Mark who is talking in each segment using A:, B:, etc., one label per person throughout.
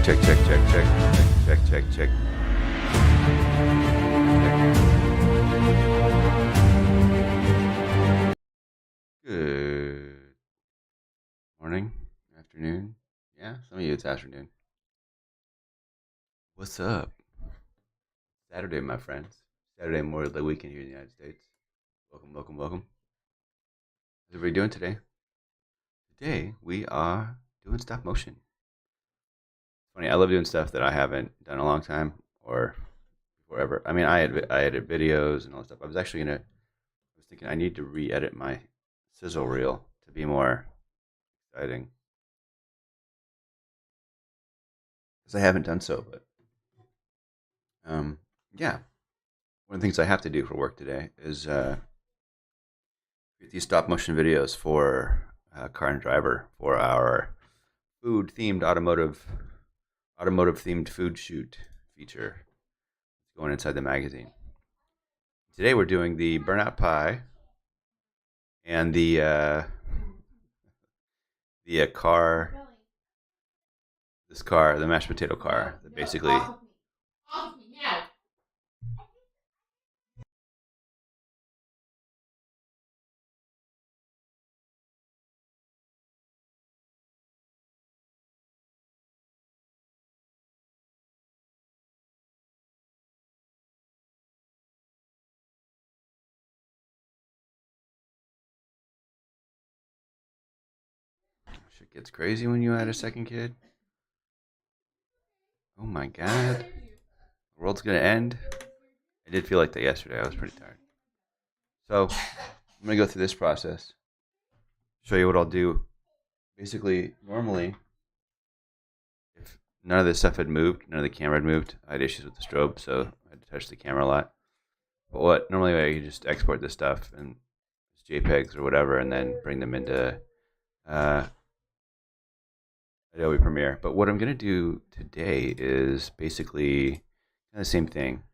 A: check, check, check, check, check, check, check. Good morning, afternoon. Yeah, some of you it's afternoon. What's up? Saturday, my friends. Saturday Memorial Day weekend here in the United States. Welcome, welcome, welcome. How's everybody doing today? Today we are doing stop motion. Funny, I love doing stuff that I haven't done in a long time or forever. I mean, I edit videos and all that stuff. I was thinking I need to re-edit my sizzle reel to be more exciting because I haven't done so. But yeah, one of the things I have to do for work today is create these stop motion videos for Car and Driver for our food themed automotive themed food shoot feature going inside the magazine. Today we're doing the burnout pie and the car, the mashed potato car that basically. Shit gets crazy when you add a second kid. Oh my god. The world's gonna end. I did feel like that yesterday. I was pretty tired. So I'm gonna go through this process. Show you what I'll do. Basically, normally, if none of this stuff had moved, none of the camera had moved, I had issues with the strobe, so I had to touch the camera a lot. But what normally I just export this stuff and JPEGs or whatever, and then bring them into Adobe Premiere. But what I'm going to do today is basically kind of the same thing.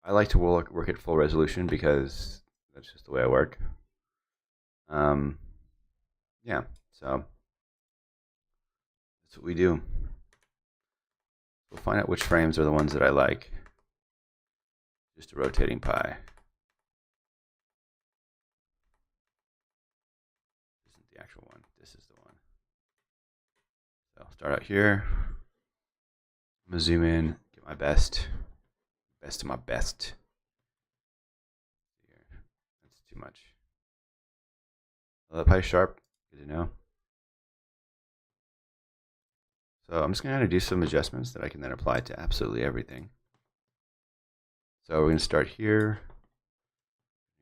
A: I like to work at full resolution because that's just the way I work. Yeah, so that's what we do. We'll find out which frames are the ones that I like. Just a rotating pie. This isn't the actual one. This is the one. So I'll start out here. I'm gonna zoom in, get my best of my best. Here. That's too much. The pie sharp, good to know. So I'm just gonna do some adjustments that I can then apply to absolutely everything. So we're gonna start here.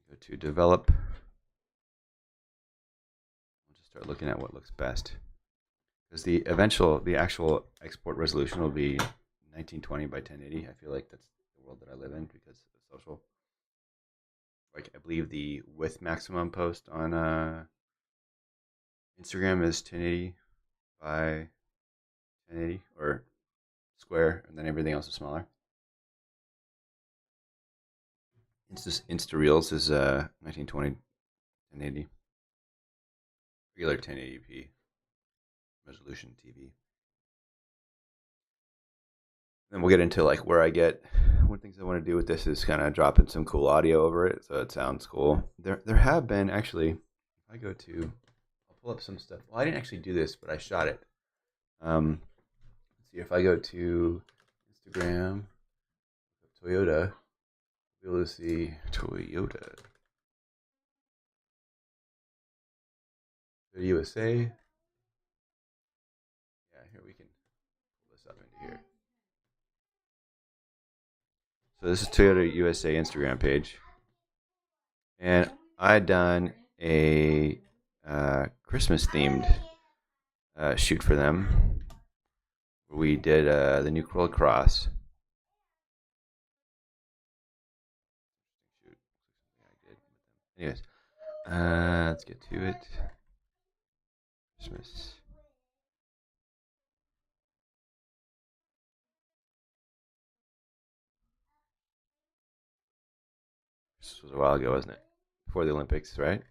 A: Go to develop. We'll just start looking at what looks best. Because the actual export resolution will be 1920 by 1080. I feel like that's the world that I live in because of social. Like I believe the width maximum post on Instagram is 1080 by 1080 or square, and then everything else is smaller. Insta Reels is 1920 1080. Regular 1080p resolution TV. Then we'll get into like where I get. One of the things I want to do with this is kind of drop in some cool audio over it, so it sounds cool. There have been actually. If I go to, I'll pull up some stuff. Well, I didn't actually do this, but I shot it. Let's see if I go to Instagram, Toyota, you'll be able to see Toyota. The USA. Yeah, here we can pull this up into here. So this is Toyota USA Instagram page, and I done a Christmas themed shoot for them. We did the new Corolla Cross. Anyways, let's get to it. Christmas. This was a while ago, wasn't it? Before the Olympics, right?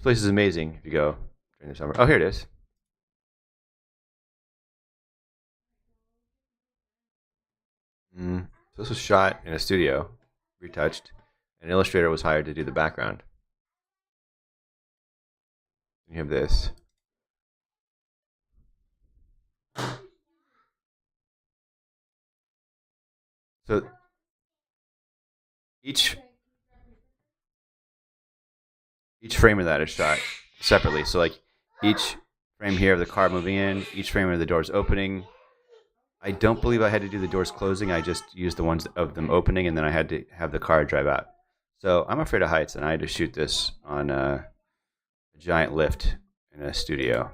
A: This place is amazing if you go during the summer. Oh, here it is. So this was shot in a studio, retouched. An illustrator was hired to do the background. You have this. So each frame of that is shot separately. So like each frame here of the car moving in, each frame of the doors opening. I don't believe I had to do the doors closing. I just used the ones of them opening, and then I had to have the car drive out. So I'm afraid of heights, and I had to shoot this on a giant lift in a studio.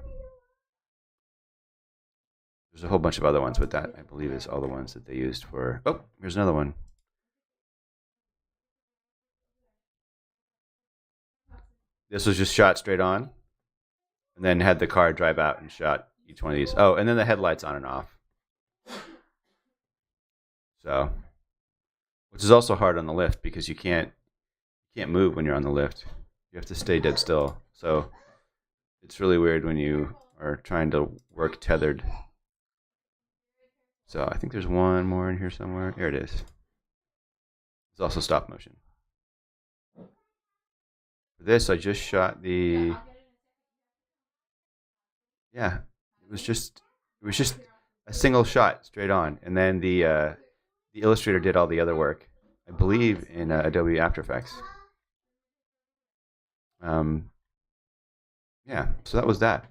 A: There's a whole bunch of other ones, but that I believe is all the ones that they used for. Oh, here's another one. This was just shot straight on, and then had the car drive out and shot each one of these. Oh, and then the headlights on and off. So, which is also hard on the lift because you can't move when you're on the lift. You have to stay dead still. So it's really weird when you are trying to work tethered. So I think there's one more in here somewhere. Here it is. It's also stop motion. For this, I just shot the. Yeah, it was just a single shot straight on, and then the illustrator did all the other work. I believe in Adobe After Effects. Yeah, so that was that.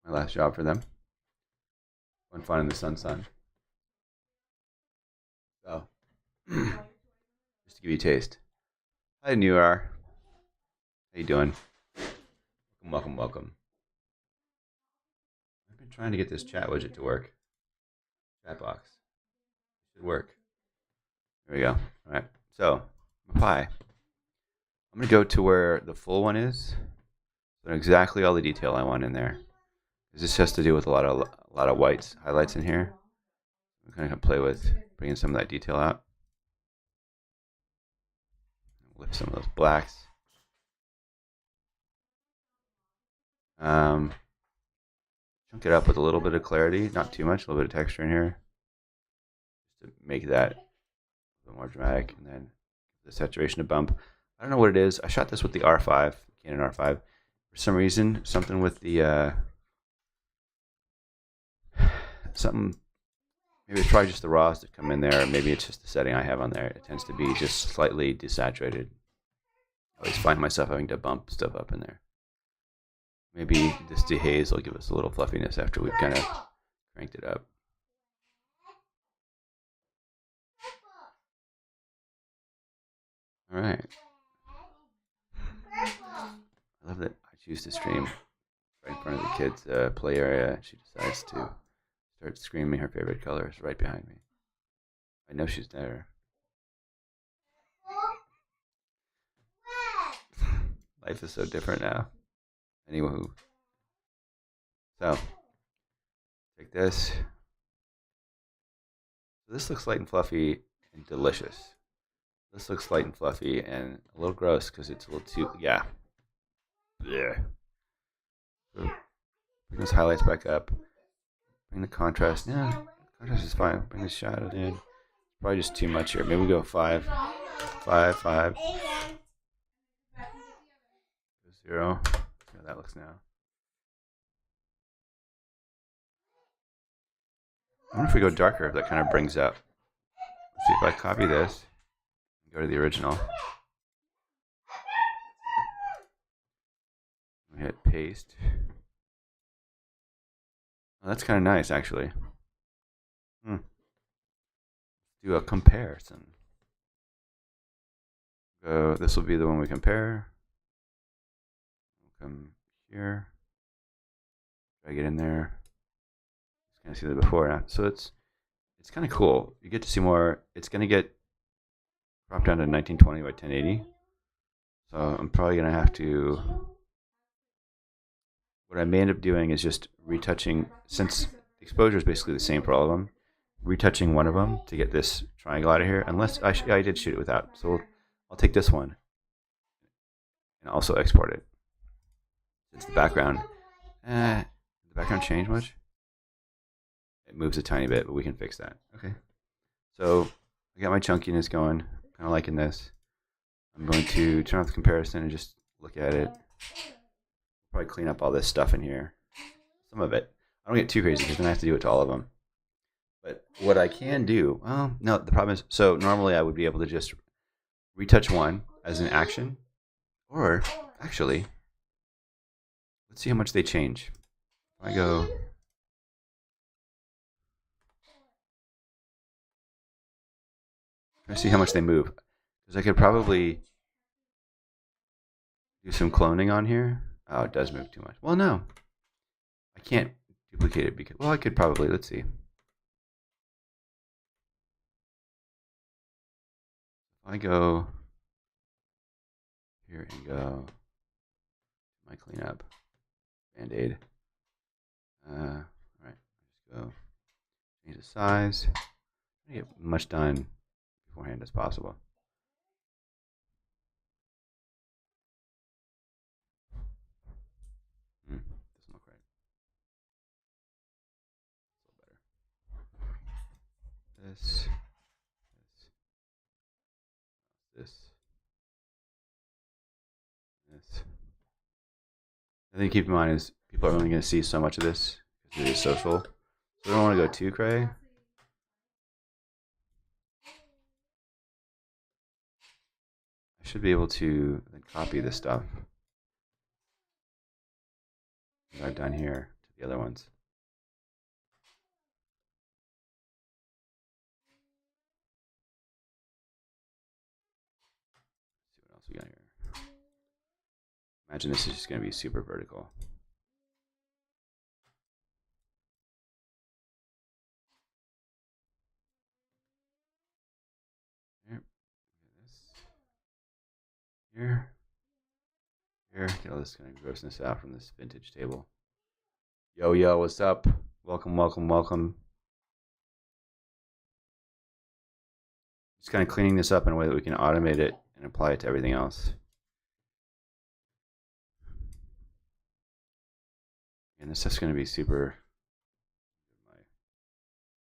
A: My last job for them. Fun, fun in the sun. So, just to give you a taste. Hi, New R. How you doing? Welcome. I've been trying to get this chat widget to work. Chat box. Should work. There we go. All right. So, pie. I'm going to go to where the full one is. So exactly all the detail I want in there. This has to do with a lot of whites, highlights in here. I'm kind of play with bringing some of that detail out. Lift some of those blacks. Chunk it up with a little bit of clarity, not too much, a little bit of texture in here, just to make that a little more dramatic. And then the saturation to bump. I don't know what it is. I shot this with the R5, Canon R5. For some reason, something with the maybe it's probably just the raws that come in there, or maybe it's just the setting I have on there. It tends to be just slightly desaturated. I always find myself having to bump stuff up in there. Maybe this dehaze will give us a little fluffiness after we've kind of cranked it up. All right. I love that I choose to stream right in front of the kids' play area. She decides to start screaming her favorite colors right behind me. I know she's there. Life is so different now. Anywho. So, take this. So this looks light and fluffy and delicious. This looks light and fluffy and a little gross because it's a little too, yeah. So bring those highlights back up. Bring the contrast. Yeah, contrast is fine. Bring the shadows in. Probably just too much here. Maybe we go 5. 5, 5. 0. See how that looks now. I wonder if we go darker, if that kind of brings up. Let's see if I copy this and go to the original. We hit paste. Oh, that's kind of nice, actually. Do a comparison. This will be the one we compare. We'll come here. Drag it in there. Just kind of see the before and after. So it's kind of cool. You get to see more. It's going to get cropped down to 1920 by 1080. So I'm probably going to have to. What I may end up doing is just retouching, since the exposure is basically the same for all of them, retouching one of them to get this triangle out of here. Unless I did shoot it without. So I'll take this one and also export it. It's the background. Did the background change much? It moves a tiny bit, but we can fix that. Okay. So I got my chunkiness going. Kind of liking this. I'm going to turn off the comparison and just look at it. Probably clean up all this stuff in here. Some of it. I don't get too crazy because then I have to do it to all of them. But what I can do, well, no, the problem is, so normally I would be able to just retouch one as an action. Or, actually, let's see how much they change. If I go, let's see how much they move. Because I could probably do some cloning on here. Oh, it does move too much. Well, no. I can't duplicate it because, well, I could probably, let's see. If I go here and go, my cleanup, Band-Aid. All right, just go change the size. Get much done beforehand as possible. Doesn't look right. It's a little better. This. I think keep in mind is people are only going to see so much of this because it is social. So we don't want to go too cray. I should be able to then copy this stuff that I've done here to the other ones. Let's see what else we got here. Imagine this is just going to be super vertical. Here, here, here. Get all this kind of grossness out from this vintage table. Yo, yo, what's up? Welcome, welcome, welcome. Just kind of cleaning this up in a way that we can automate it and apply it to everything else. And this is going to be super. My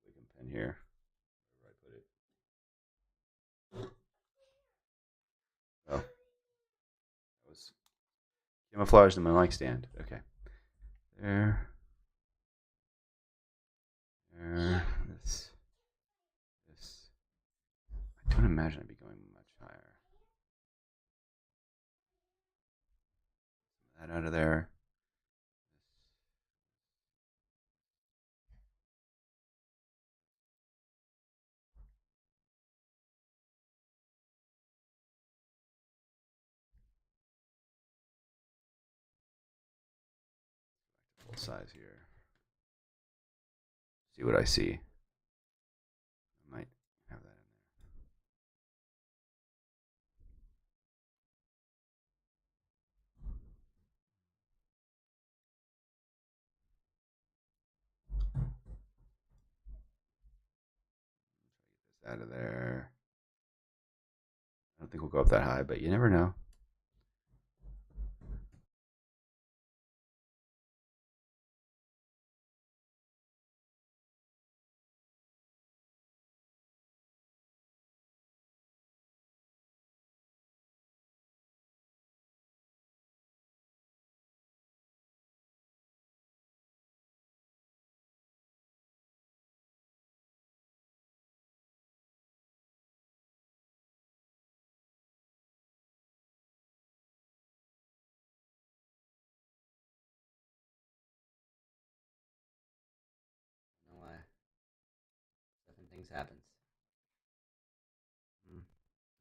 A: Wickham pen here. Where I put it? Oh, that was camouflaged in my mic stand. Okay, there, there. This. I don't imagine I'd be going much higher. That out of there. Full size here. See what I see. I might have that in there. Get this out of there. I don't think we'll go up that high, but you never know. I don't know why. Stuff and things happens.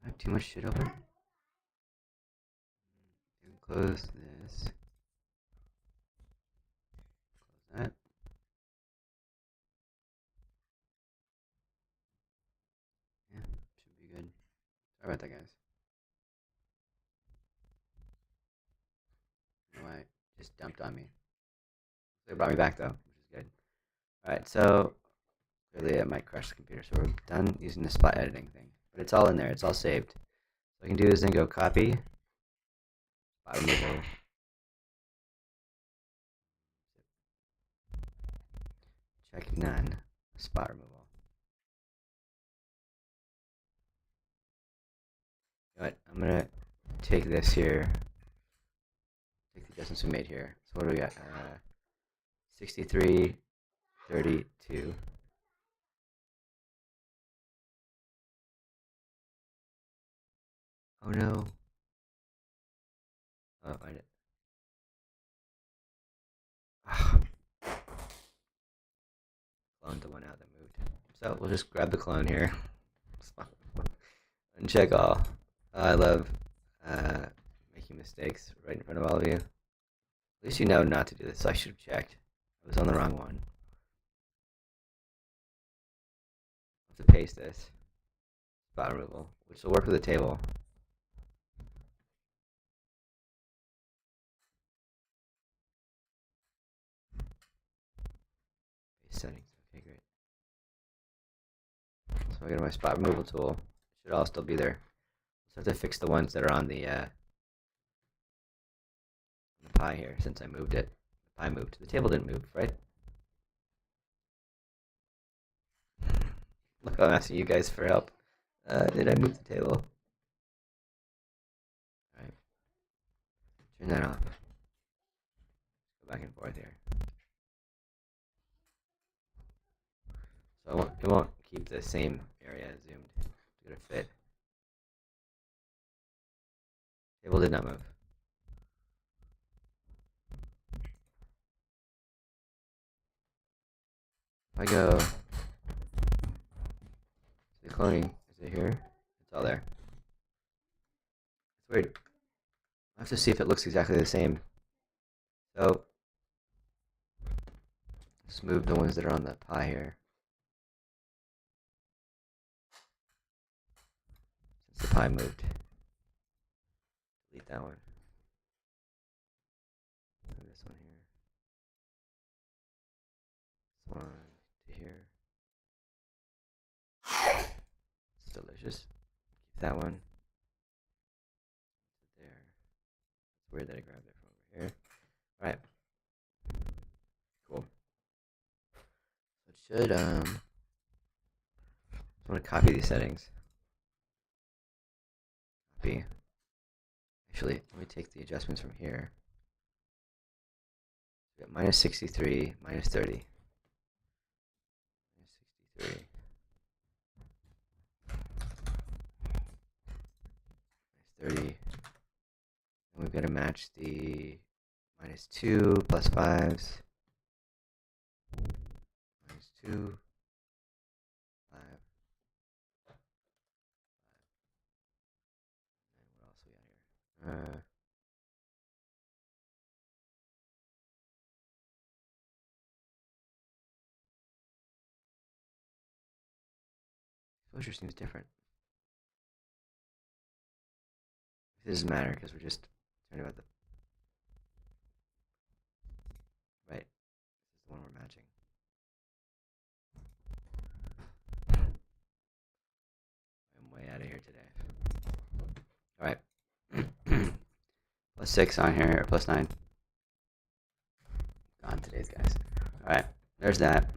A: I have too much shit open. Close this. Close that. Yeah, should be good. Sorry about that, guys. You know, I just dumped on me. They brought me back though, which is good. All right, so clearly it might crash the computer, so we're done using the spot editing thing, but it's all in there. It's all saved. So what I can do is then go copy, Spot removal. Check none. Spot removal. You know what? I'm gonna take this here. Take the adjustments we made here. So what do we got? 63, 32. Oh no. Oh, I did. Cloned the one out that moved. So we'll just grab the clone here. Uncheck all. I love making mistakes right in front of all of you. At least you know not to do this. So I should have checked. I was on the wrong one. I have to paste this. Spot removal, which will work with the table. Paste settings. Okay, great. So I go to my spot removal tool. It should all still be there. So I have to fix the ones that are on the pie here since I moved it. The pie moved. The table didn't move, right? Look, I'm asking you guys for help. Did I move the table? Alright. Turn that off. Go back and forth here. So it won't keep the same area zoomed. It's gonna fit. Table did not move. If I go to the cloning, is it here? It's all there. It's weird. I have to see if it looks exactly the same. So let's move the ones that are on the pie here. Since the pie moved. Delete that one. Move this one here. This one to here. It's delicious. Keep that one. There. It's weird that I grabbed it from over here. Alright. Cool. So it should I want to copy these settings. Copy. Actually, let me take the adjustments from here. We got minus 63, minus 30. Minus 63. Minus 30. And we've got to match the minus 2 plus 5s. Minus 2. 5. And what else we got here? Exposure seems different. It doesn't matter because we're just talking about the right. This is the one we're matching. I'm way out of here today. All right. Plus 6 on here, or plus 9. Gone today's guys. All right. There's that.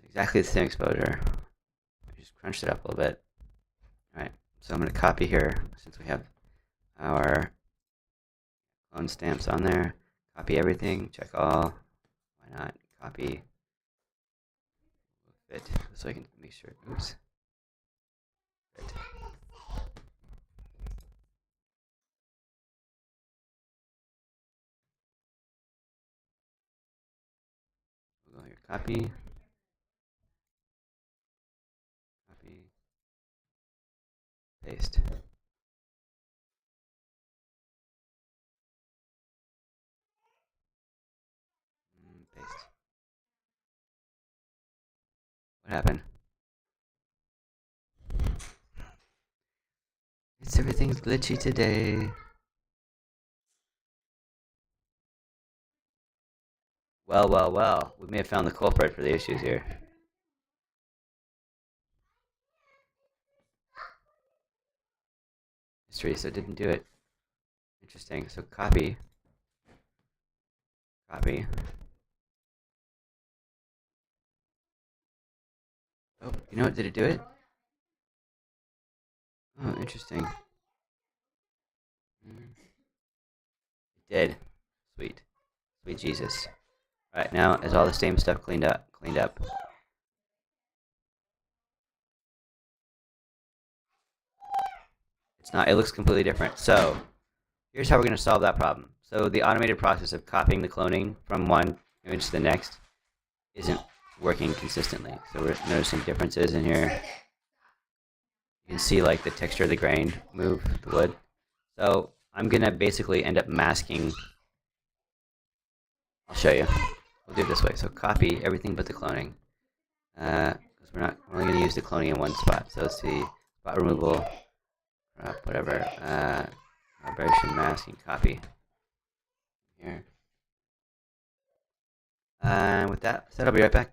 A: Exactly the same exposure. I just crunched it up a little bit. All right. So I'm going to copy here since we have our clone stamps on there. Copy everything. Check all. Why not? Copy. Fit so I can make sure. Oops. Fit. We'll go here. Copy. Copy. Paste. Paste. What happened? Everything's glitchy today. Well, well, well. We may have found the culprit for the issues here. history, so it didn't do it. Interesting. So copy, copy. Oh, you know what? Did it do it? Oh, interesting. It did. Sweet. Sweet Jesus. Alright, now is all the same stuff cleaned up? It's not. It looks completely different. So, here's how we're going to solve that problem. So, the automated process of copying the cloning from one image to the next isn't working consistently. So, we're noticing differences in here. You can see like the texture of the grain move, the wood. So, I'm going to basically end up masking. I'll show you. We'll do it this way. So, copy everything but the cloning. Because we're only going to use the cloning in one spot. So, let's see. Spot removal. Whatever. Vibration masking. Copy. Here. And with that said, I'll be right back.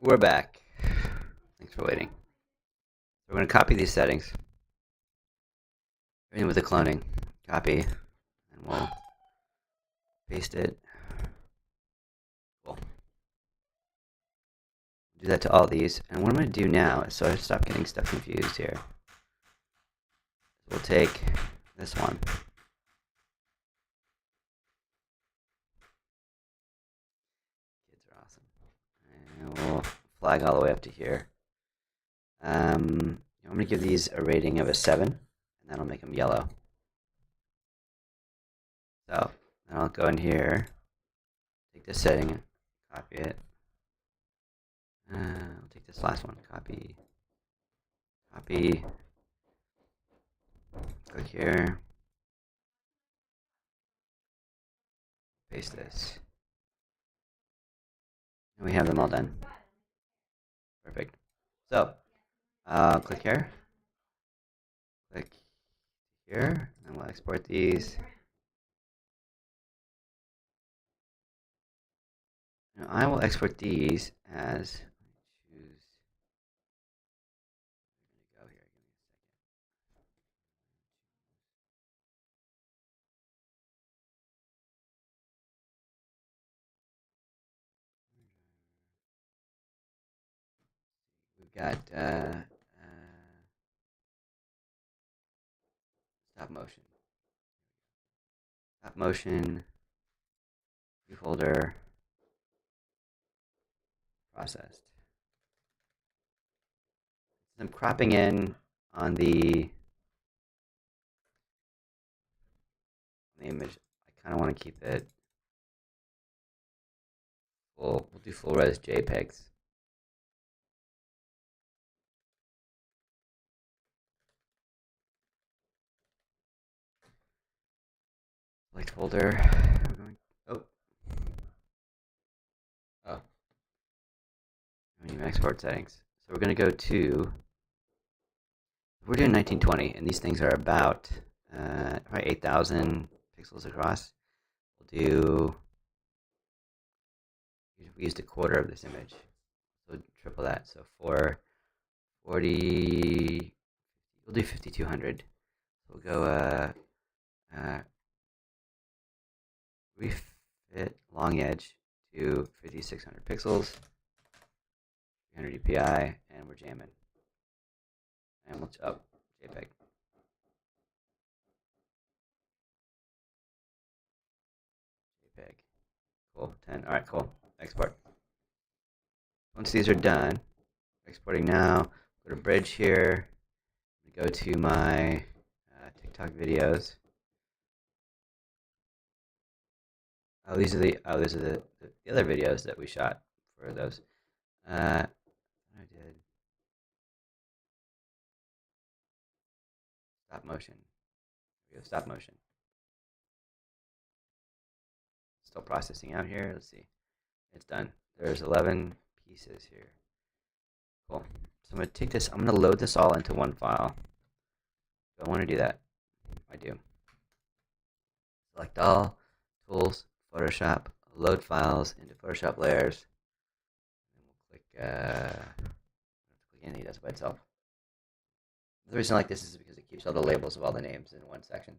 A: We're back. Thanks for waiting. So we're going to copy these settings. Everything with the cloning. Copy. And we'll paste it. Cool. Do that to all these. And what I'm going to do now is so I stop getting stuff confused here. We'll take this one. Kids Awesome. And we'll flag all the way up to here. I'm going to give these a rating of a 7, and then I'll make them yellow. So then I'll go in here, take this setting, copy it. I'll take this last one, copy, copy, click here, paste this. And we have them all done. Perfect. So, click here, click here, and we'll export these. Now I will export these as, choose, go here, give me a second. We've got stop motion. Stop motion, view folder, processed. I'm cropping in on the image. I kind of want to keep it full. We'll do full res JPEGs. Select folder. We're going, oh. Export settings. So we're going to go to, we're doing 1920, and these things are about probably 8,000 pixels across. We'll do, we used a quarter of this image, so triple that. So for 40, we'll do 5,200. We'll go refit long edge to 5,600 pixels, 300 dpi, and we're jamming. And we'll, oh, JPEG. JPEG. Cool, 10. All right, cool. Export. Once these are done, exporting now. Go to bridge here. Go to my TikTok videos. Oh, these are the other videos that we shot for those. I did stop motion. We have stop motion. Still processing out here. Let's see. It's done. There's 11 pieces here. Cool. So I'm going to take this. I'm going to load this all into one file. Do I want to do that? I do. Select all, tools, Photoshop, load files into Photoshop layers. And we'll click, click anything it does by itself. The reason I like this is because it keeps all the labels of all the names in one section.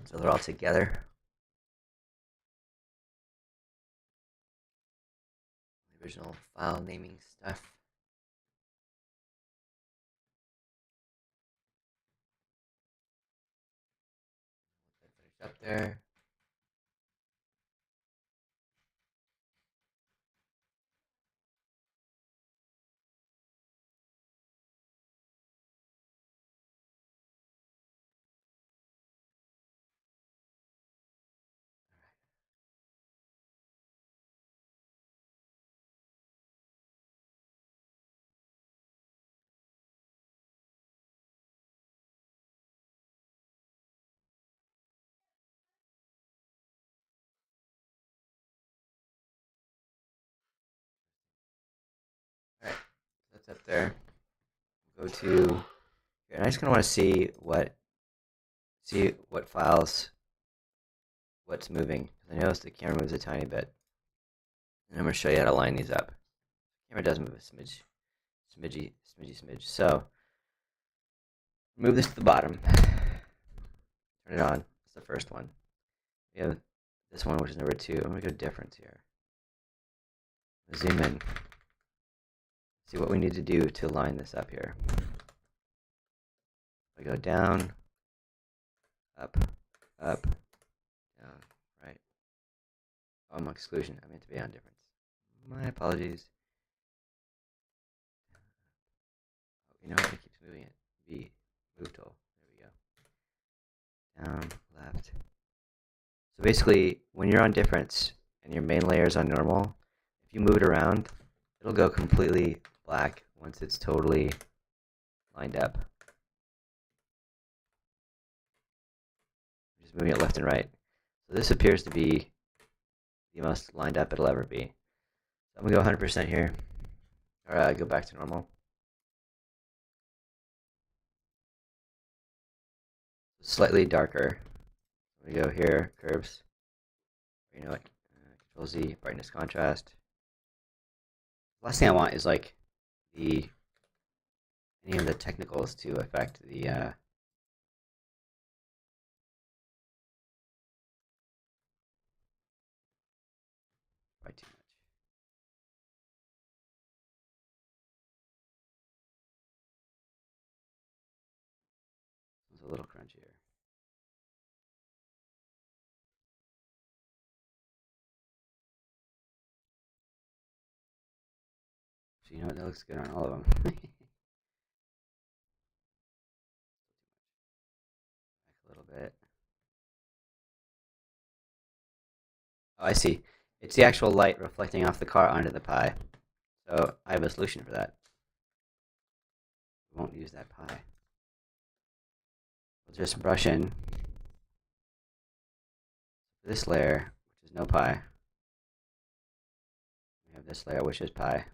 A: So they're all together. The original file naming stuff. Finish up there. All right, that's up there. Go to, and I just kind of want to see what files, what's moving. I noticed the camera moves a tiny bit, and I'm going to show you how to line these up. The camera does move a smidgy. So move this to the bottom. Turn it on. It's the first one. We have this one, which is number 2. I'm going to go difference here. Zoom in. See what we need to do to line this up here. I go down, up, down, right.
B: Exclusion. I meant to be on difference. My apologies. Oh, you know what? It keeps moving it. V. Move tool. There we go. Down, left. So basically, when you're on difference and your main layer is on normal, if you move it around, it'll go completely black once it's totally lined up. Just moving it left and right. So this appears to be the most lined up it'll ever be. So I'm gonna go 100% here, or go back to normal. Slightly darker. We go here, curves. You know what? Control Z, brightness, contrast. Last thing I want is like the any of the technicals to affect the probably too much. It's a little crunchier. So you know what? That looks good on all of them. Back a little bit. Oh, I see. It's the actual light reflecting off the car onto the pie. So I have a solution for that. We won't use that pie. We'll just brush in this layer, which is no pie. We have this layer, which is pie.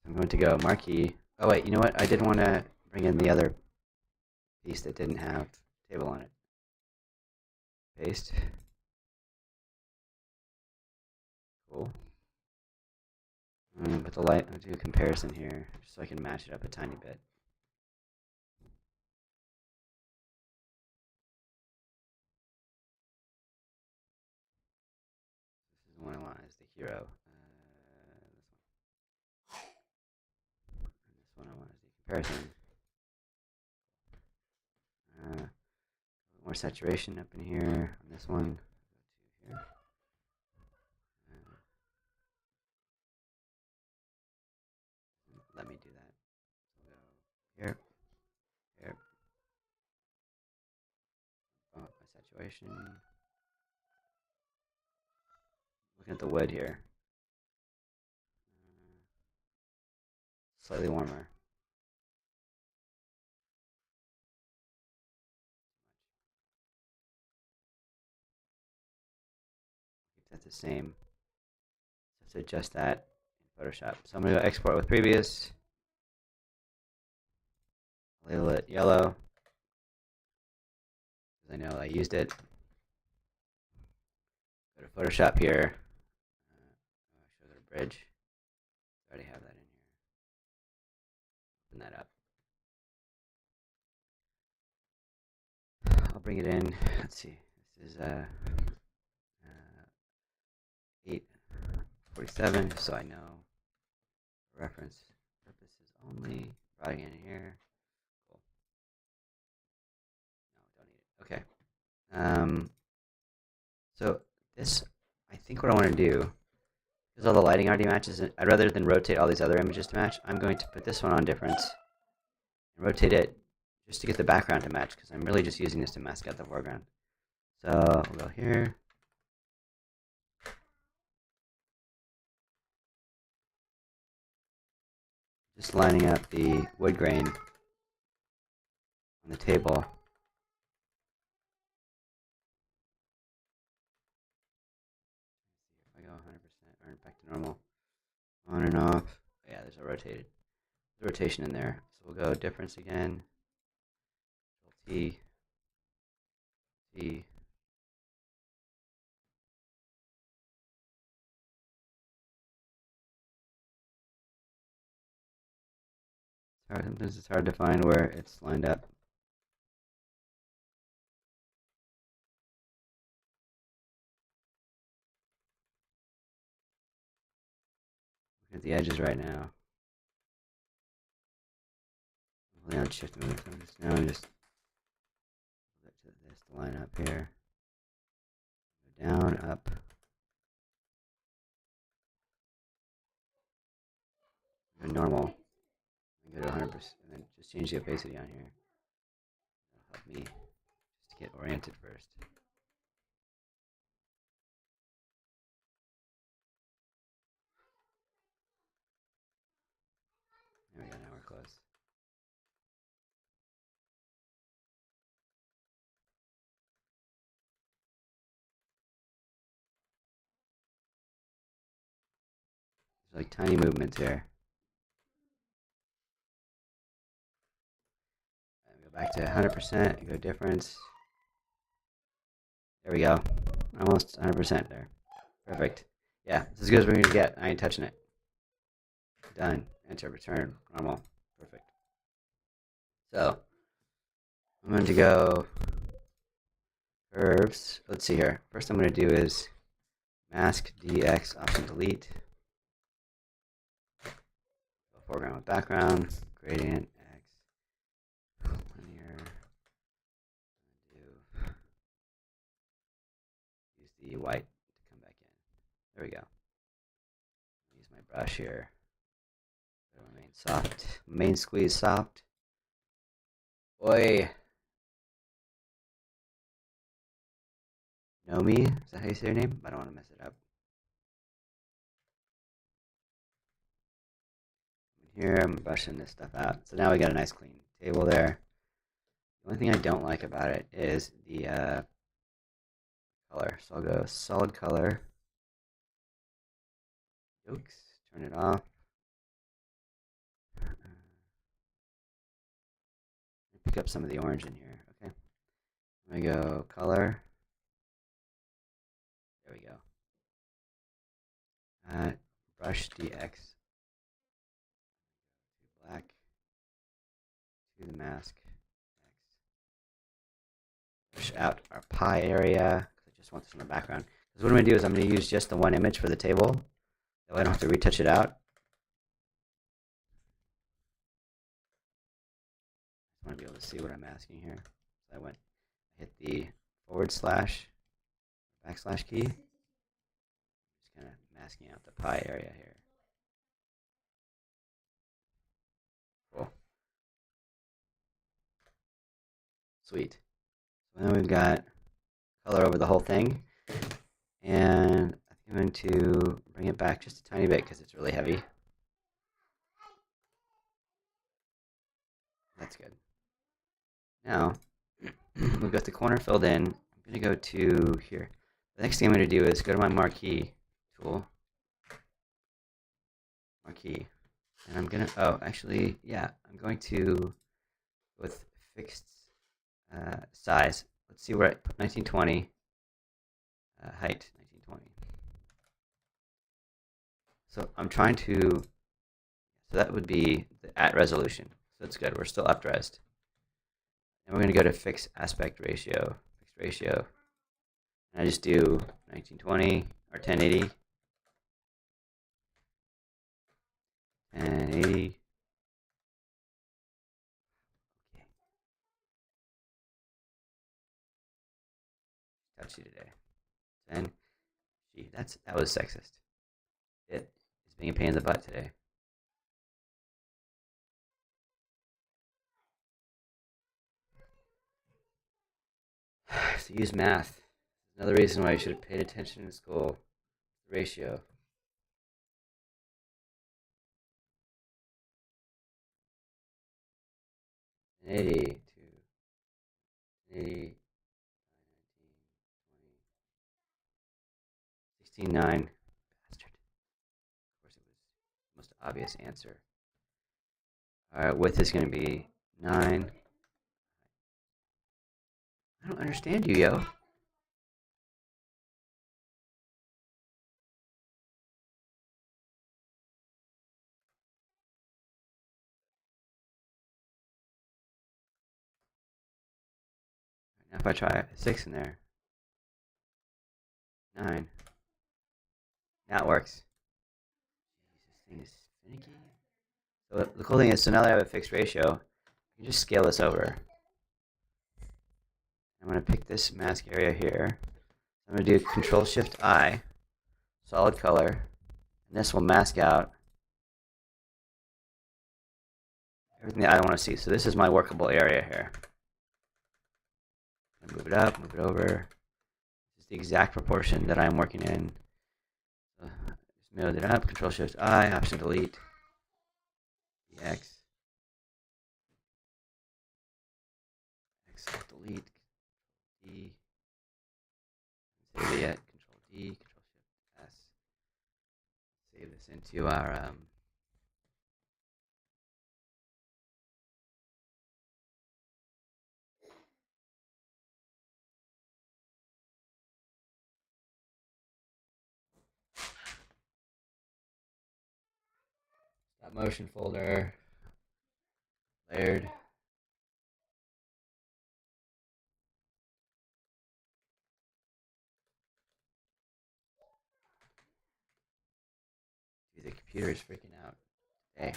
B: I'm going to go marquee. Oh wait, you know what? I did want to bring in the other piece that didn't have table on it. Paste. Cool. But the light, I'll do a comparison here, just so I can match it up a tiny bit. This is the one I want as the hero. This one I want as the comparison. More saturation up in here on this one. Go to here. Let me do that. So we'll go here, here. Bump up my saturation. Looking at the wood here. Slightly warmer. Keep that the same. So to adjust that in Photoshop. So I'm going to go export with previous. Label it yellow, because I know I used it. Go to Photoshop here. Show the bridge. I already have that in here. Open that up. I'll bring it in. Let's see. This is 847, so I know reference purposes only. Routing in here. Cool. No, don't need it. Okay. So this, I think what I want to do, because all the lighting already matches, I'd rather than rotate all these other images to match, I'm going to put this one on difference and rotate it just to get the background to match, because I'm really just using this to mask out the foreground. So we'll go here. Just lining up the wood grain on the table. If I go 100% or back to normal, on and off. Yeah, there's a rotation in there. So we'll go difference again. T, T. Sometimes it's hard to find where it's lined up. Look at the edges right now. Holding on shift and move. So just now just this line up here. Go down, up. Go normal. And go to 100%. And then just change the opacity on here. That'll help me just to get oriented first. There we go, now we're close. There's like tiny movements here. And go back to 100%, go difference. There we go. Almost 100% there. Perfect. Yeah, it's as good as we're gonna get. I ain't touching it. Done. Enter, return, normal. Perfect. So, I'm going to go curves. Let's see here. First I'm going to do is mask DX, option delete. Foreground with background, gradient, X, linear. Use the white to come back in. There we go. Use my brush here. Remain soft. Main squeeze soft. Boy. Nomi? Is that how you say your name? I don't want to mess it up. Here I'm brushing this stuff out. So now we got a nice clean table there. The only thing I don't like about it is the color. So I'll go solid color. Yokes. Turn it off. Pick up some of the orange in here. Okay. I'm gonna go color. There we go. Brush DX. Black. To the mask. Push out our pie area. I just want this in the background. Because what I'm going to do is I'm going to use just the one image for the table. That way I don't have to retouch it out. I want to be able to see what I'm asking here. So I hit the // key. Just kind of masking out the pie area here. Cool. Sweet. So now we've got color over the whole thing. And I'm going to bring it back just a tiny bit because it's really heavy. That's good. Now, we've got the corner filled in. I'm going to go to here. The next thing I'm going to do is go to my marquee tool. Marquee. And I'm going to, oh, actually, yeah, I'm going to, with fixed size, let's see where I put 1920, height, 1920. So I'm trying to, so that would be the at resolution. So that's good. We're still up-resed. And we're going to go to fixed aspect ratio, fixed ratio. And I just do 1920 or 1080. 1080. Okay. Touchy today. 10. Gee, that was sexist. It is being a pain in the butt today. So use math. Another reason why you should have paid attention in school. Ratio. 80 to 80, 16.9. Bastard. Of course, it was the most obvious answer. Alright, width is going to be 9. I don't understand you, yo. Now if I try a 6 in there. 9. Now it works. This thing is finicky. So the cool thing is, so now that I have a fixed ratio, You just scale this over. I'm going to pick this mask area here. I'm going to do Control Shift I, solid color, and this will mask out everything that I want to see. So this is my workable area here. Move it up, move it over. This is the exact proportion that I'm working in. So just move it up, Control Shift I, Option Delete, X, X Delete, D, save it yet, Control D, Control Shift S. Save this into our stop motion folder, layered. Dude, the computer is freaking out. Hey.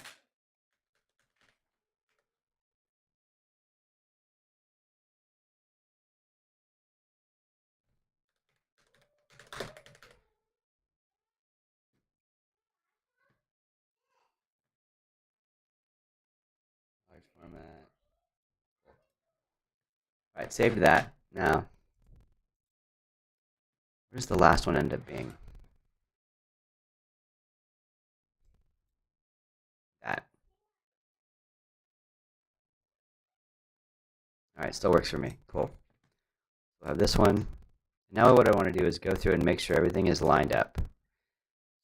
B: Large format. Alright, saved that. Now, what does the last one end up being? That. Alright, still works for me. Cool. We'll have this one. Now what I want to do is go through and make sure everything is lined up.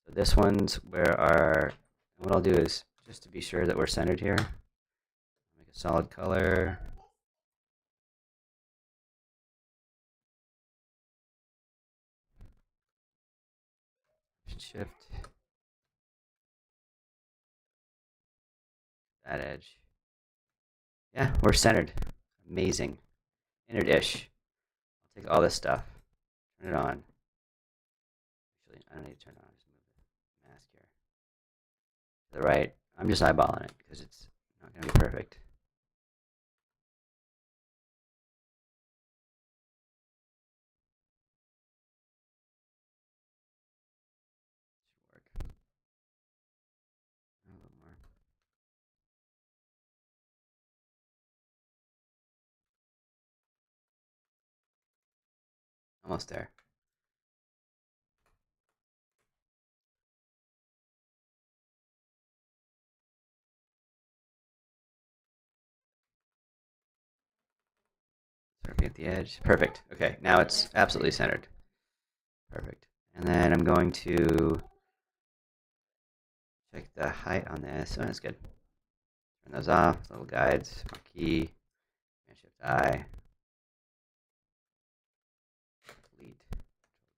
B: So this one's where our, what I'll do is, just to be sure that we're centered here, make a solid color. Shift that edge. Yeah, we're centered. Amazing. Centered-ish. I'll take all this stuff, turn it on. Actually, I don't need to turn it on. Just move the mask here to the right. I'm just eyeballing it because it's not going to be perfect. Should work. A little more. Almost there. Starting at the edge. Perfect. Okay, now it's absolutely centered. Perfect. And then I'm going to check the height on this. Oh, that's good. Turn those off. Little guides. Key. Shift I. Delete.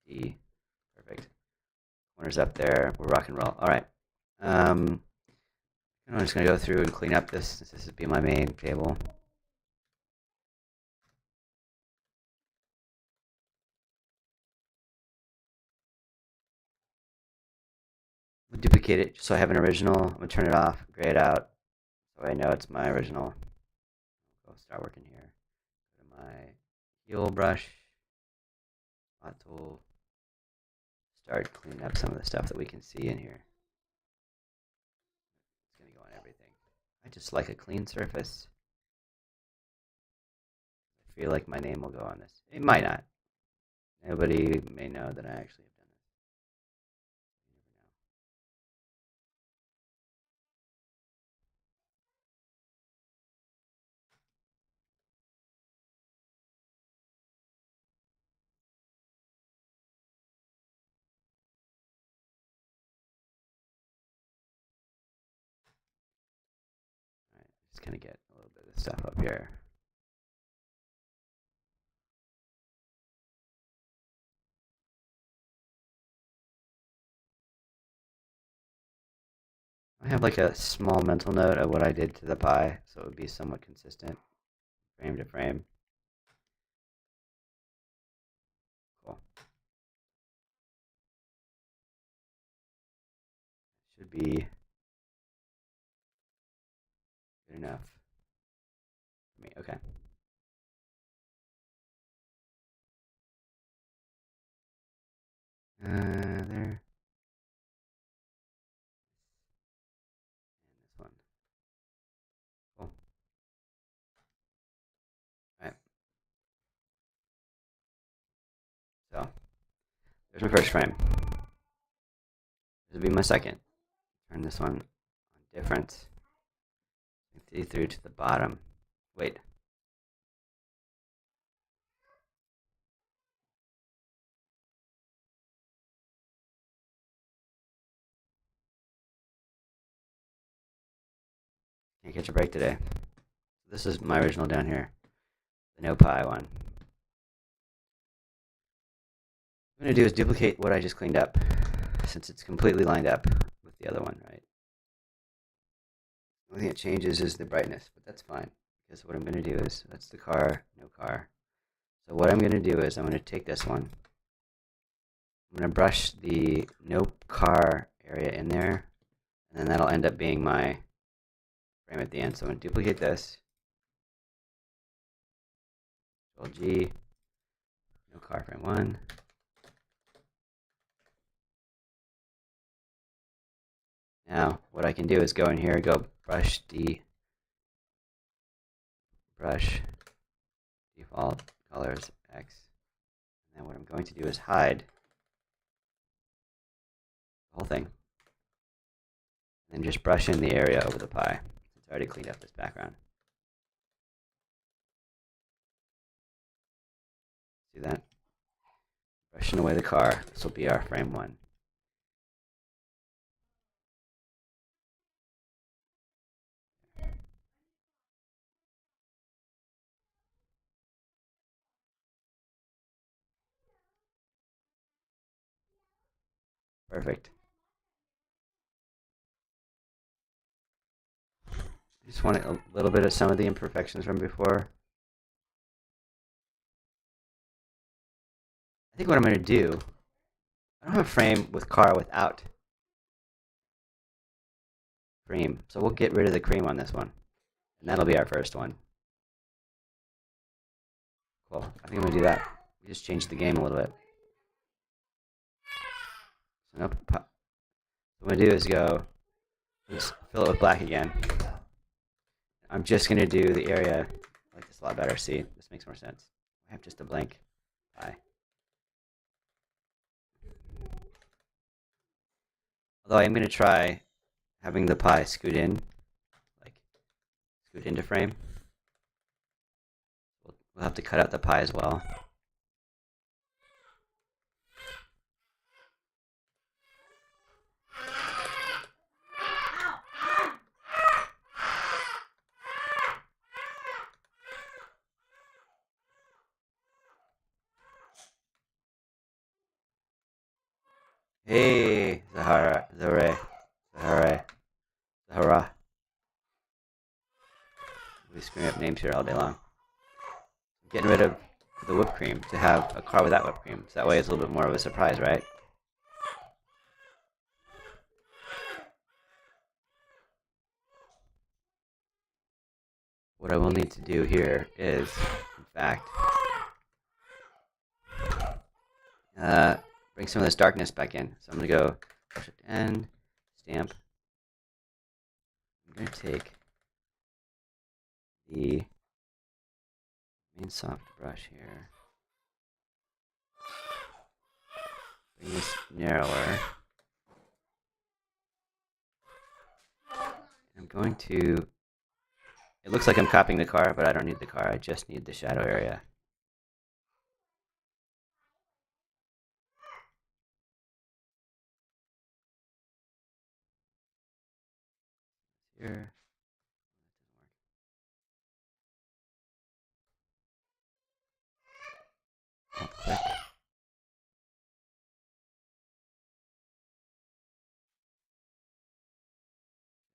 B: D. Perfect. Corners up there. We're rock and roll. All right. I'm just going to go through and clean up this since this would be my main cable. We'll duplicate it just so I have an original. I'm going to turn it off, gray it out, so I know it's my original. I'll start working here. Go to my heal brush, spot tool, start cleaning up some of the stuff that we can see in here. It's going to go on everything. I just like a clean surface. I feel like my name will go on this. It might not. Nobody may know that I actually have done this. You never know. All right, just going to get a little bit of stuff up here. I have like a small mental note of what I did to the pie, so it would be somewhat consistent, frame to frame. Cool. Should be good enough. for me. Okay. There. And this one. Cool. All right. So there's my first frame. This will be my second. Turn this one on different. See through to the bottom. Wait. Can't catch a break today. This is my original down here. The no pi one. What I'm going to do is duplicate what I just cleaned up, since it's completely lined up with the other one, right? The only thing that changes is the brightness, but that's fine, because what I'm going to do is, that's the car, no car. So what I'm going to do is I'm going to take this one. I'm going to brush the no car area in there, and then that'll end up being my frame at the end. So I'm going to duplicate this. Control G, no car frame 1. Now, what I can do is go in here, go brush default colors X. And then what I'm going to do is hide the whole thing. And just brush in the area over the pie. It's already cleaned up this background. See that? Brushing away the car. This will be our frame 1. Perfect. I just want a little bit of some of the imperfections from before. I think what I'm going to do, I don't have a frame with car without cream, so we'll get rid of the cream on this one. And that'll be our first one. Cool. I think I'm going to do that. We just changed the game a little bit. So nope. What I'm going to do is just fill it with black again. I'm just going to do the area. I like this a lot better. See, this makes more sense. I have just a blank pie. Although I am going to try having the pie scoot in, like scoot into frame. We'll have to cut out the pie as well. Hey, Zahara. We screwing up names here all day long. I'm getting rid of the whipped cream to have a car without whipped cream. So that way it's a little bit more of a surprise, right? What I will need to do here is, in fact, bring some of this darkness back in. So I'm going to go Shift N, stamp. I'm going to take the main soft brush here, bring this narrower. I'm going to, it looks like I'm copying the car, but I don't need the car. I just need the shadow area. Here. Alt click.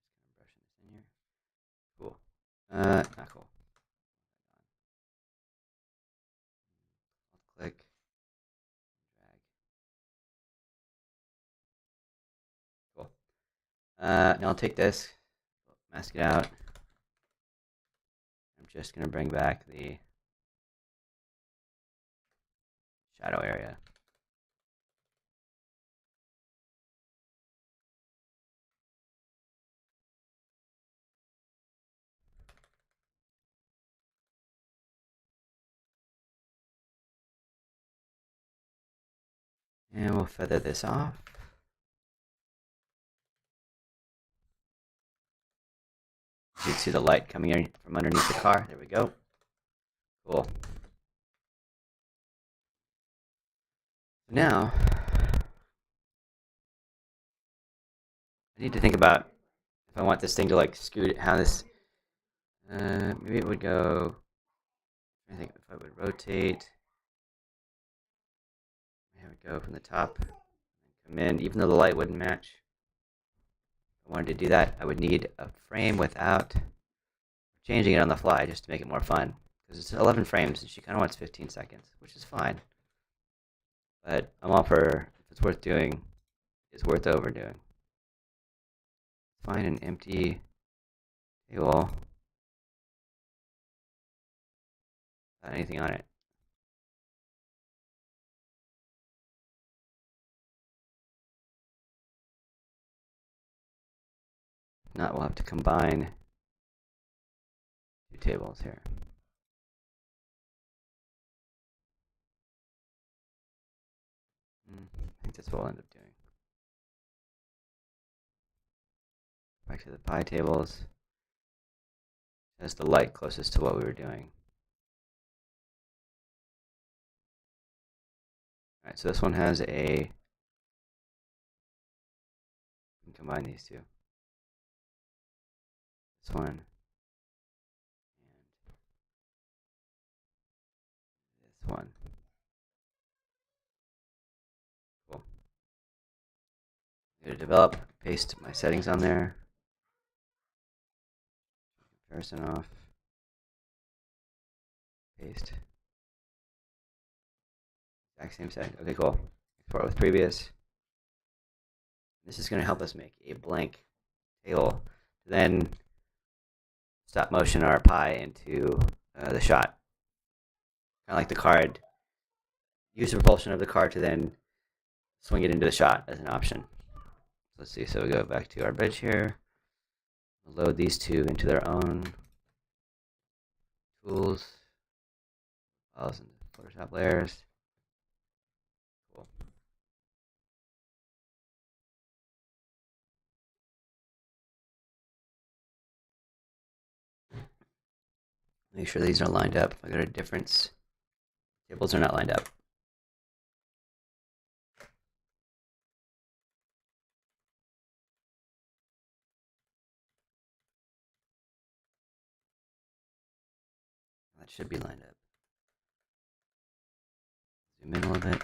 B: Just kind of brushing this in here. Cool. Not cool. Alt click. Drag. Cool. Now I'll take this, mask it out. I'm just going to bring back the shadow area. And we'll feather this off. You can see the light coming in from underneath the car. There we go. Cool. Now, I need to think about if I want this thing to like scoot, how this, maybe it would go, I think if I would rotate, have it go from the top, come in, even though the light wouldn't match. If I wanted to do that, I would need a frame without changing it on the fly just to make it more fun. Because it's 11 frames and she kind of wants 15 seconds, which is fine. But I'm all for, if it's worth doing, it's worth overdoing. Find an empty table without anything on it. If not, we'll have to combine two tables here. I think that's what we'll end up doing. Back to the pie tables. That's the light closest to what we were doing. Alright, so this one has a, combine these two. This one and this one. Cool. I'm going to develop, paste my settings on there. Comparison off. Paste. Exact same setting. Okay, cool. Export with previous. This is going to help us make a blank table to then stop motion our pie into the shot. Kind of like the card. Use the propulsion of the card to then swing it into the shot as an option. Let's see, so we go back to our bridge here. We'll load these two into their own tools, files, and Photoshop layers. Cool. Make sure these are lined up. If I go to difference, tables are not lined up. That should be lined up. Zoom in a little bit.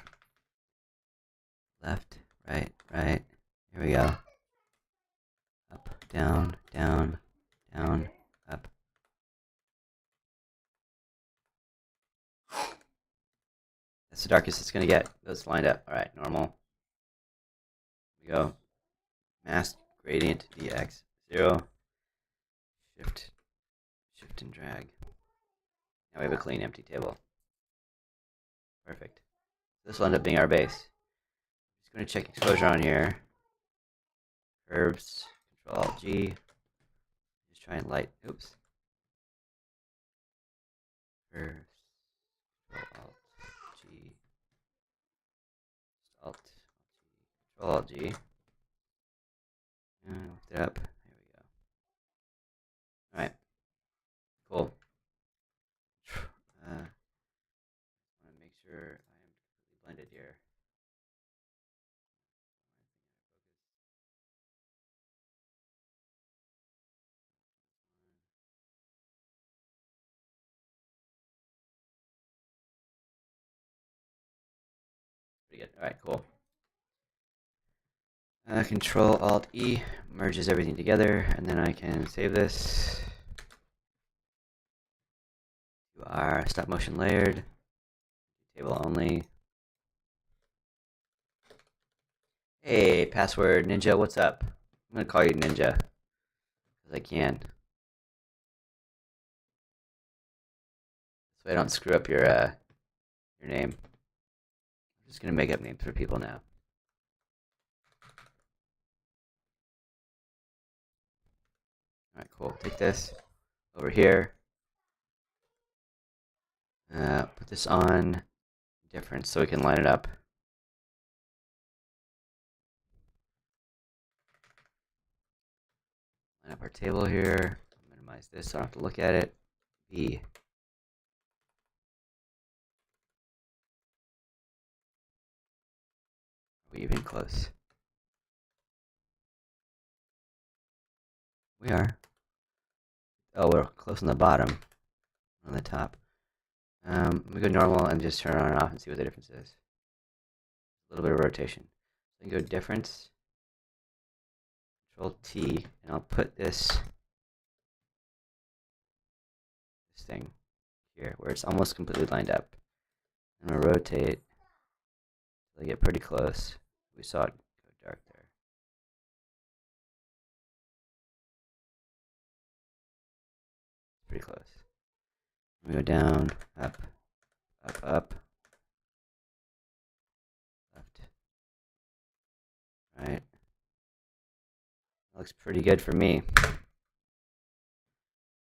B: Left, right, right. Here we go. Up, down, down, down, up. That's the darkest it's going to get. Those lined up. All right, normal. Here we go. Mask gradient dx 0. Shift and drag. Now we have a clean empty table. Perfect. This will end up being our base. Just going to check exposure on here. Curves, Control Alt G. Just try and light. Oops. Curves, Control Alt G. Alt G. Control Alt G. And lift it up. There we go. Alright. Cool. I want to make sure I am completely blended here. Pretty good. Alright, cool. Control Alt E merges everything together, and then I can save this to our stop motion layered table only. Hey, password Ninja, what's up? I'm gonna call you Ninja because I can. so I don't screw up your name. I'm just gonna make up names for people now. All right, cool. Take this over here. Put this on difference so we can line it up. Line up our table here. Minimize this so I don't have to look at it. B. Are we even close? We are. Oh, we're close on the bottom. On the top. We go normal and just turn it on and off and see what the difference is. A little bit of rotation. Then go difference. Control T, and I'll put this thing here where it's almost completely lined up. I'm gonna rotate until I get pretty close. We saw it go dark there. Pretty close. We go down, up, up, left, right. Looks pretty good for me.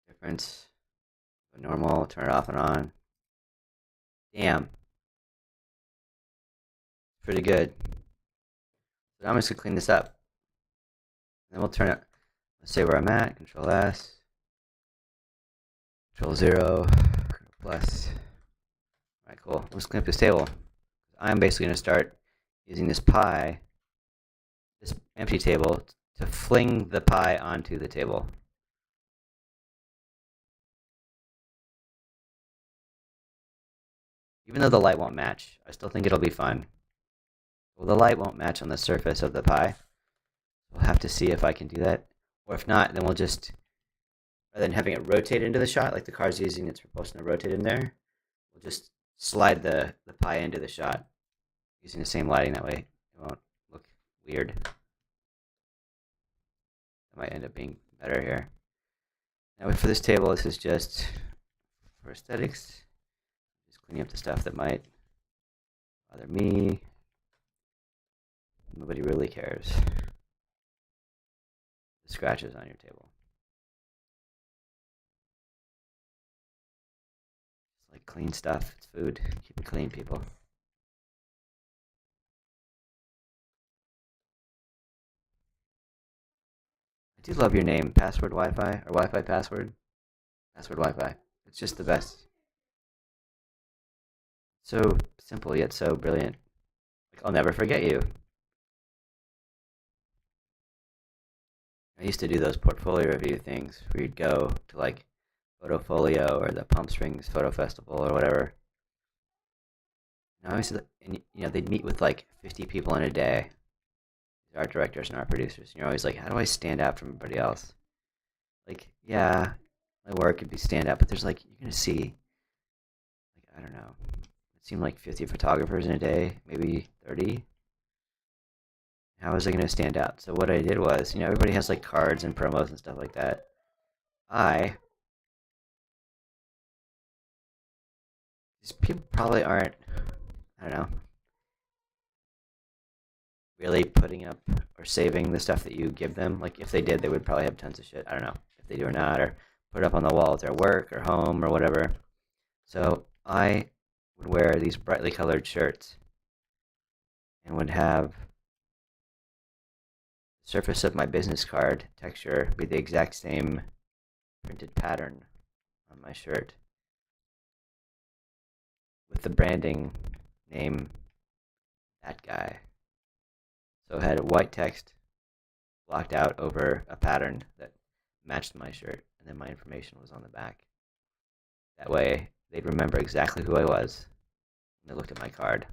B: Difference. Go normal, turn it off and on. Damn. Pretty good. So now I'm just gonna clean this up. And then we'll turn it. Let's say where I'm at. Control S. Control 0. Control plus. Alright, cool. Let's clean up this table. I'm basically gonna start using this pie, this empty table, to fling the pie onto the table. Even though the light won't match, I still think it'll be fun. Well, the light won't match on the surface of the pie. We'll have to see if I can do that. Or if not, then we'll just, rather than having it rotate into the shot, like the car's using its propulsion to rotate in there, we'll just slide the pie into the shot using the same lighting. That way it won't look weird. That might end up being better here. Now for this table, this is just for aesthetics. Just cleaning up the stuff that might bother me. Nobody really cares. The scratches on your table. It's like clean stuff. It's food. Keep it clean, people. I do love your name, Password Wi-Fi, or Wi-Fi Password. Password Wi-Fi. It's just the best. So simple yet so brilliant. Like, I'll never forget you. I used to do those portfolio review things where you'd go to like Photofolio or the Palm Springs Photo Festival or whatever. And I always, and they'd meet with like 50 people in a day, art directors and art producers. And you're always like, how do I stand out from everybody else? Like, yeah, my work could be stand out, but there's like, you're gonna see, like, I don't know, it seemed like 50 photographers in a day, maybe 30. How is it gonna stand out? So what I did was, everybody has like cards and promos and stuff like that. These people probably aren't, I don't know, really putting up or saving the stuff that you give them. Like, if they did, they would probably have tons of shit. I don't know if they do or not, or put up on the wall at their work or home or whatever. So I would wear these brightly colored shirts and would have the surface of my business card texture be the exact same printed pattern on my shirt with the branding name, that guy. So it had white text blocked out over a pattern that matched my shirt, and then my information was on the back. That way, they'd remember exactly who I was when they looked at my card.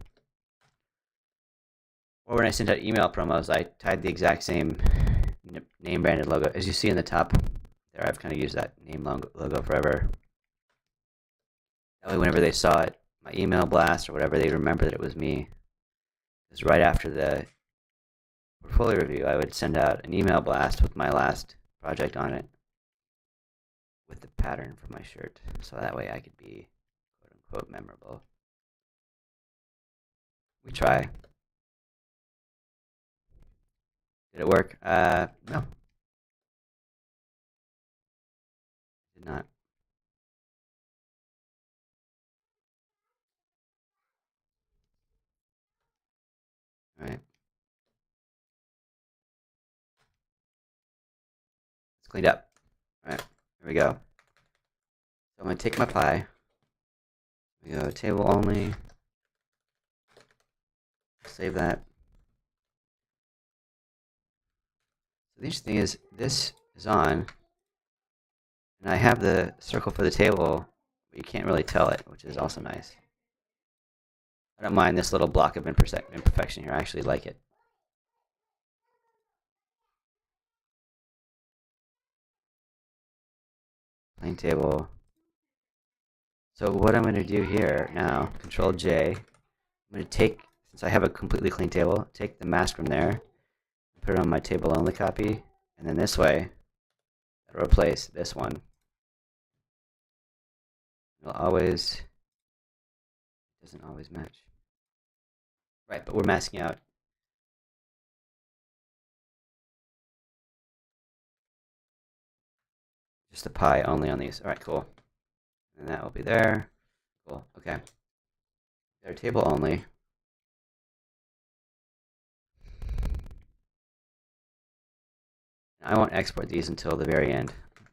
B: Or when I sent out email promos, I tied the exact same name branded logo. As you see in the top there, I've kind of used that name logo forever. That way, whenever they saw it, my email blast or whatever, they'd remember that it was me. Because right after the portfolio review, I would send out an email blast with my last project on it with the pattern for my shirt. So that way I could be unquote memorable. We try. Did it work? No, did not. All right, it's cleaned up. All right, here we go. So I'm gonna take my pie. We go table only. Save that. So the interesting thing is this is on, and I have the circle for the table, but you can't really tell it, which is also nice. I don't mind this little block of imperfection here. I actually like it. Plain table. So what I'm going to do here now, Control J, I'm going to take, since I have a completely clean table, take the mask from there, put it on my table only copy, and then this way, I'll replace this one. It'll always, doesn't always match. Right, but we're masking out. Just the pie only on these. All right, cool. And that will be there. Cool, okay. They're table only. I won't export these until the very end.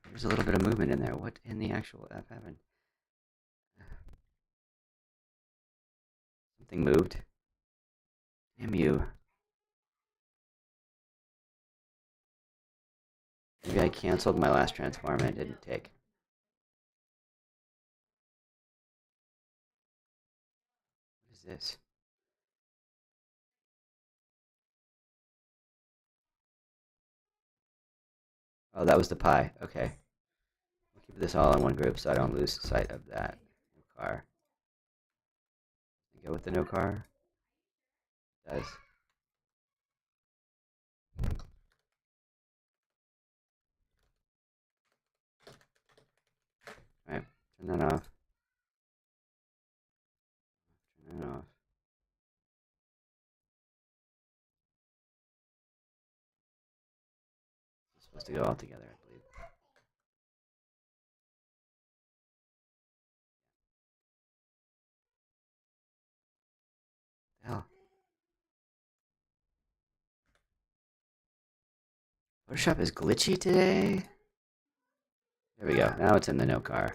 B: There's a little bit of movement in there. What in the actual F happened? Something moved. Damn you. Maybe I canceled my last transform and it didn't take. What is this? Oh, that was the pie. Okay. We'll keep this all in one group so I don't lose sight of that. No car. Go with the no car. It does. Alright. Turn that off. Turn that off. It's supposed to go all together, I believe. Hell. Photoshop is glitchy today. There we go. Now it's in the no car. I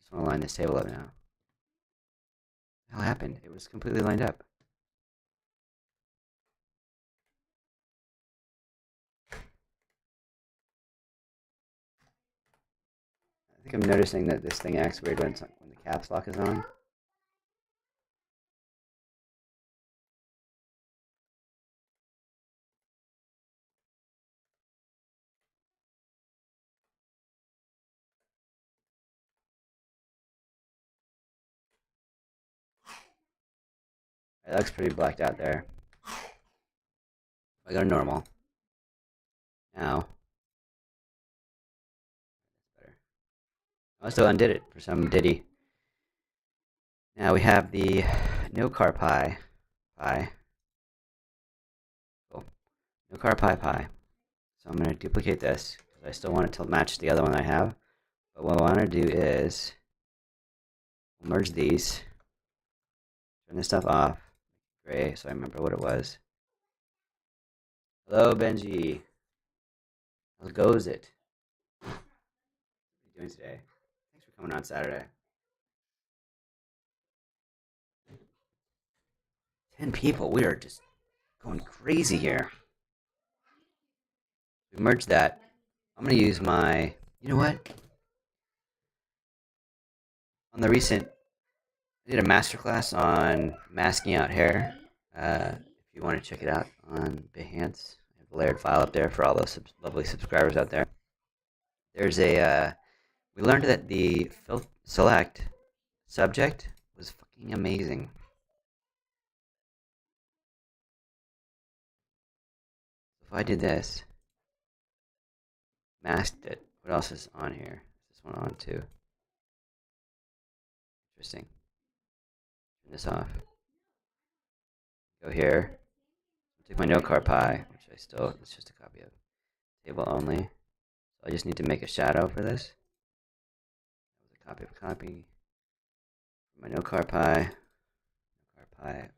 B: just want to line this table up now. What the hell happened? It was completely lined up. I think I'm noticing that this thing acts weird when the caps lock is on. It looks pretty blacked out there. I go to normal. Now. Better. I also undid it for some ditty. Now we have the no car pie. Cool. No car pie. So I'm going to duplicate this because I still want it to match the other one I have. But what I want to do is merge these. Turn this stuff off. Gray, so I remember what it was. Hello, Benji. How goes it? What are you doing today? Thanks for coming on Saturday. 10 people. We are just going crazy here. We merged that. I'm going to use my. You know what? On the recent. I did a masterclass on masking out hair. If you want to check it out on Behance, I have a layered file up there for all those lovely subscribers out there. There's a. We learned that the select subject was fucking amazing. If I did this, masked it, what else is on here? Is this one on too? Interesting. Turn this off. Go here. Take my no car pie, which I still, it's just a copy of table only. So I just need to make a shadow for this. That was a copy of a copy. My no car pie. No car pie.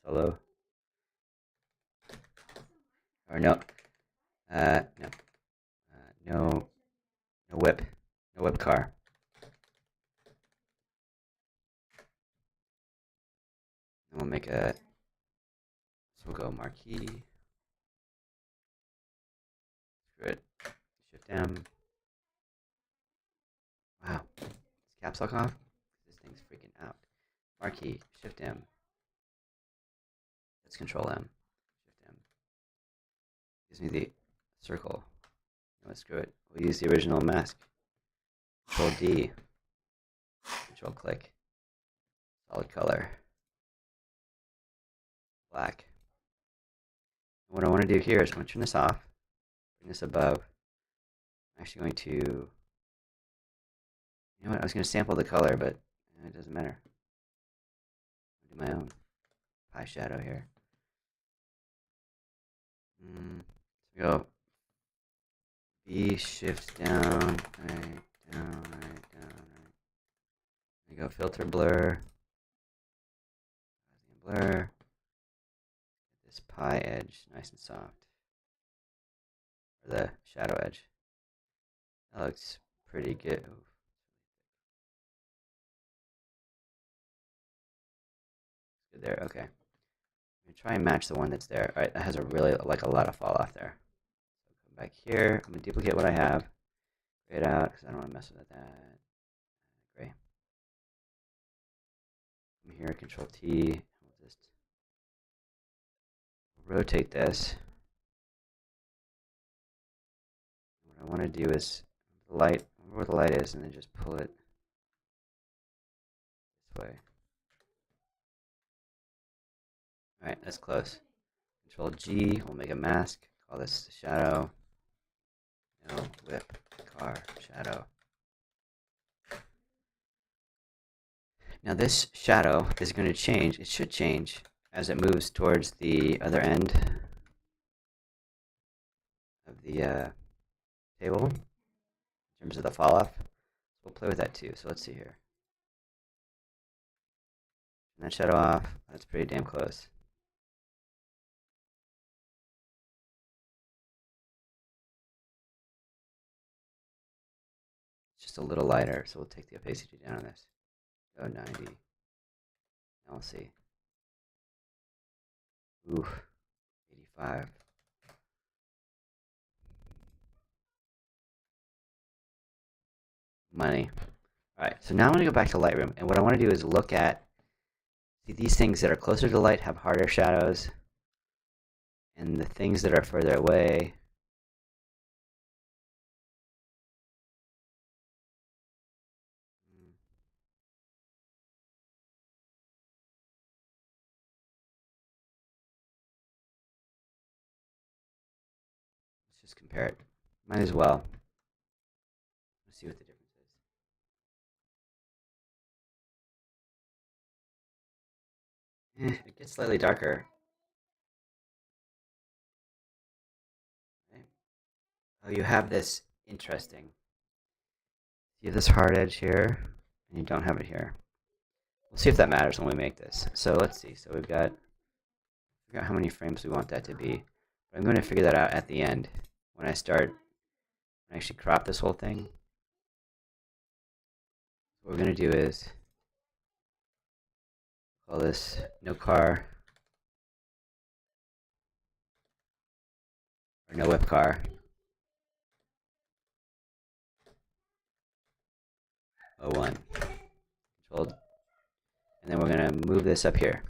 B: Solo. Or no. No. No. No whip. No whip car. And we'll make a, so we'll go marquee. Screw it. Shift M. Wow. Is caps lock off? This thing's freaking out. Marquee. Shift M. Let's control M. Shift M. Gives me the circle. Let's screw it. We'll use the original mask. Control D. Control click. Solid color. Black. And what I want to do here is I'm going to turn this off. Bring this above. I'm actually going to, you know what, I was going to sample the color, but it doesn't matter. I'll do my own pie shadow here. So go B, shift down, right, down, right, down, right. There you go, filter blur. Blur. Get this pie edge nice and soft. Or the shadow edge. That looks pretty good. Good there, okay. I'm gonna try and match the one that's there. Alright, that has a really, like a lot of fall off there. So come back here, I'm gonna duplicate what I have. Gray it out, because I don't want to mess with that. Gray. Come here, Control T. We'll just rotate this. What I want to do is the light, where the light is, and then just pull it this way. Alright, that's close. Control G, we'll make a mask. Call this shadow. No whip car shadow. Now this shadow is going to change. It should change as it moves towards the other end of the table in terms of the fall off. So we'll play with that too. So let's see here. Turn that shadow off. That's pretty damn close. It's just a little lighter, so we'll take the opacity down on this. Go 90. Now we'll see. Oof. 85. Money. Alright, so now I'm going to go back to Lightroom, and what I want to do is look at, see, these things that are closer to light have harder shadows, and the things that are further away let's just compare it. Might as well. Let's see what the difference is. It gets slightly darker. Right? Oh, you have this interesting. You have this hard edge here, and you don't have it here. We'll see if that matters when we make this. So let's see. So we've got, figure out how many frames we want that to be. But I'm going to figure that out at the end when I start. When I actually crop this whole thing. What we're going to do is call this no car or no whip car. O1. Control. And then we're going to move this up here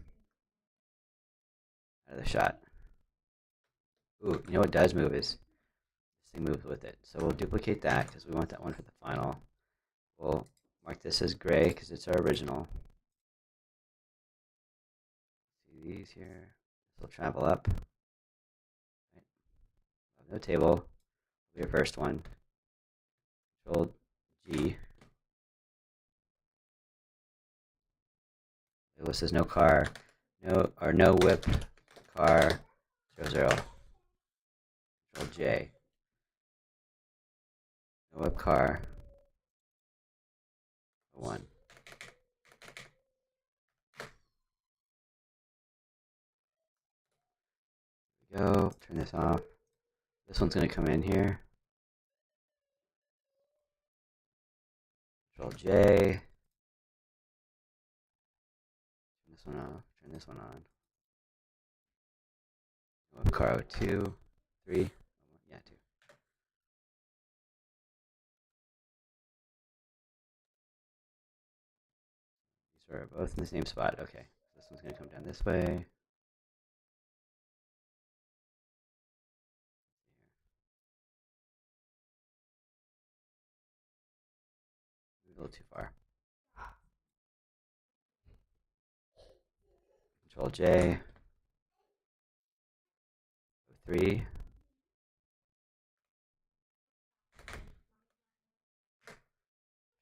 B: out of the shot. Ooh, you know what does move is this thing moves with it. So we'll duplicate that because we want that one for the final. We'll mark this as gray because it's our original. See these here. This will travel up. Right. No table. Your first one. Control G. It says no car, no whip car 00. Control J. No whip car 1. Go. Turn this off. This one's gonna come in here. Control J. Turn this one off. Turn this one on. No whip car 2, 3. Yeah, 2. These are both in the same spot. Okay. This one's gonna come down this way. A little too far. Control J. 3.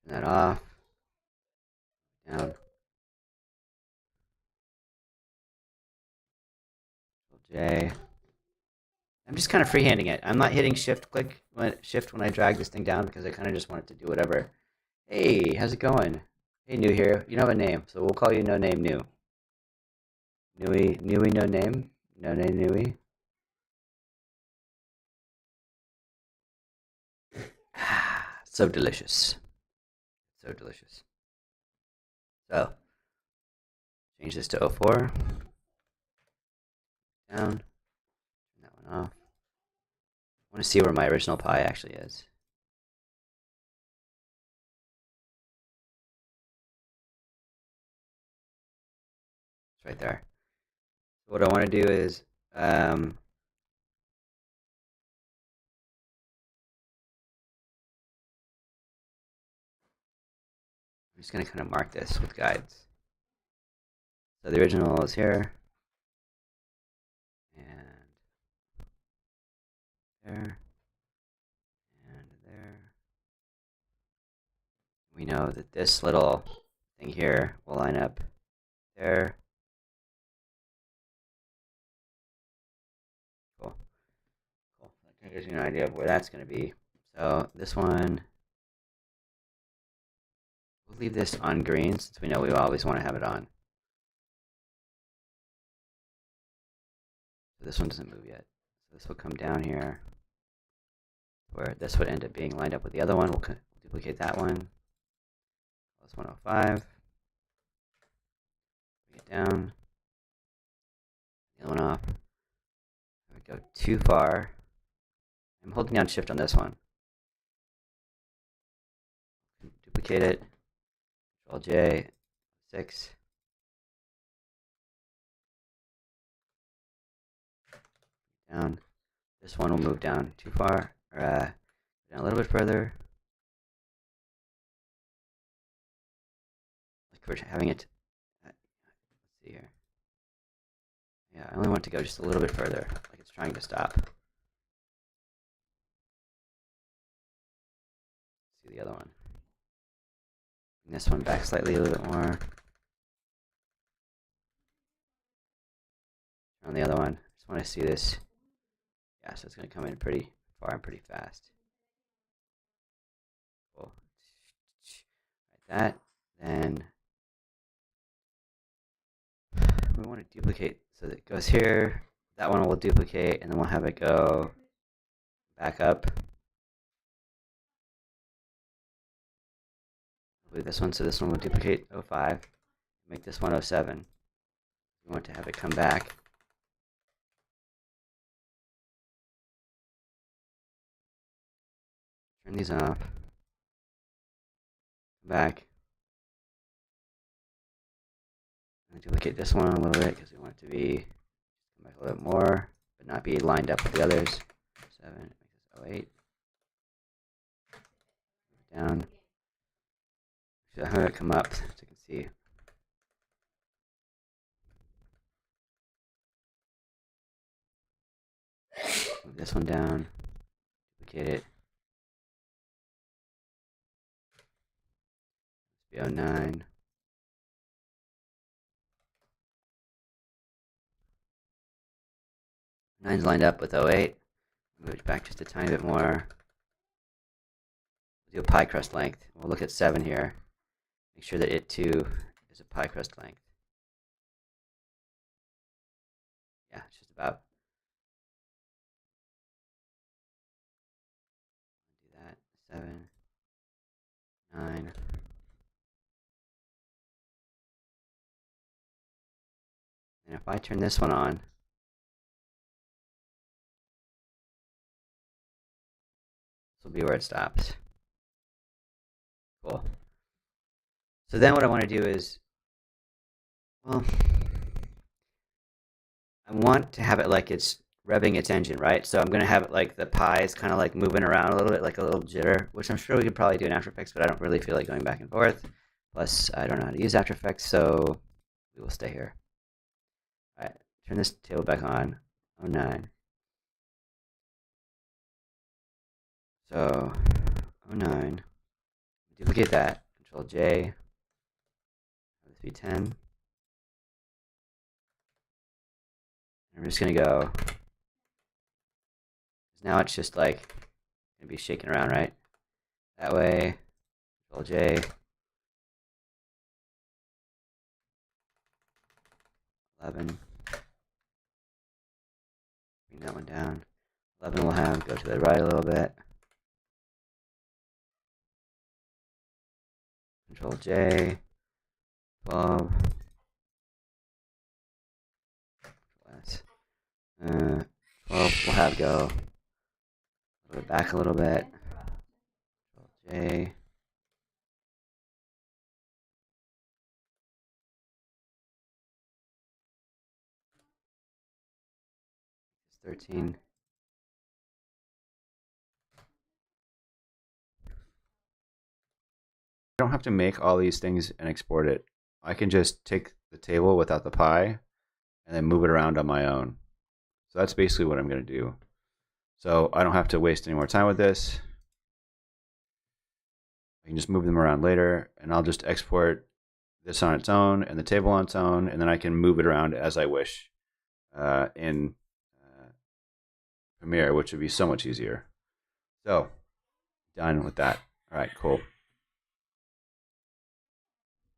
B: Turn that off. Down. Control J. I'm just kind of freehanding it. I'm not hitting shift when I drag this thing down because I kind of just want it to do whatever. Hey, how's it going? Hey, new here. You don't have a name, so we'll call you No Name New. Newy, no name. No name, Newy. So delicious. So delicious. So, change this to 04. Down. Turn that one off. I want to see where my original pi actually is. It's right there. So what I want to do is I'm just going to kind of mark this with guides. So the original is here, and there, and there. We know that this little thing here will line up there. Cool. Cool. That kind of gives you an idea of where that's going to be. So this one, we'll leave this on green since we know we always want to have it on. So this one doesn't move yet. So this will come down here, where this would end up being lined up with the other one. We'll duplicate that one. Plus 105. Bring it down. The other one off. If I go too far, I'm holding down shift on this one. Duplicate it. Control J, 6. Down. This one will move down too far, or down a little bit further. Like we're having it. Let's see here. Yeah, I only want to go just a little bit further, like it's trying to stop. Let's see the other one. Bring this one back slightly a little bit more. On the other one, I just want to see this. Yeah, so it's going to come in pretty far and pretty fast. Cool. Like that. Then we want to duplicate so that it goes here. That one will duplicate, and then we'll have it go back up. I'll leave this one, so this one will duplicate 05. Make this one 07. We want to have it come back. Turn these off. Come back. And duplicate this one a little bit because we want it to be come back a little bit more, but not be lined up with the others. 7. Make this 08. Down. So have it come up so you can see. Move this one down. Duplicate it. Let's be 09. 9's lined up with 08. Move it back just a tiny bit more. We'll do a pie crust length. We'll look at 7 here. Make sure that it too is a pie crust length. Yeah, it's just about. Do that. 7, 9. And if I turn this one on, this will be where it stops. Cool. So then what I want to do is, well, I want to have it like it's revving its engine, right? So I'm going to have it like the pie is kind of like moving around a little bit, like a little jitter, which I'm sure we could probably do in After Effects, but I don't really feel like going back and forth. Plus, I don't know how to use After Effects, so we will stay here. All right, turn this table back on. 09. So 09. Duplicate that. Control J. This be 10. And I'm just going to go. Now it's just like going to be shaking around, right? That way. Control J. 11. Bring that one down. 11 will have go to the right a little bit. Control J. 12. S. 12 will have go. A little bit back a little bit. Control J. It's 13.
A: I don't have to make all these things and export it. I can just take the table without the pie and then move it around on my own. So that's basically what I'm going to do. So I don't have to waste any more time with this. I can just move them around later, and I'll just export this on its own and the table on its own, and then I can move it around as I wish in Premiere, which would be so much easier. So, done with that. All right, cool.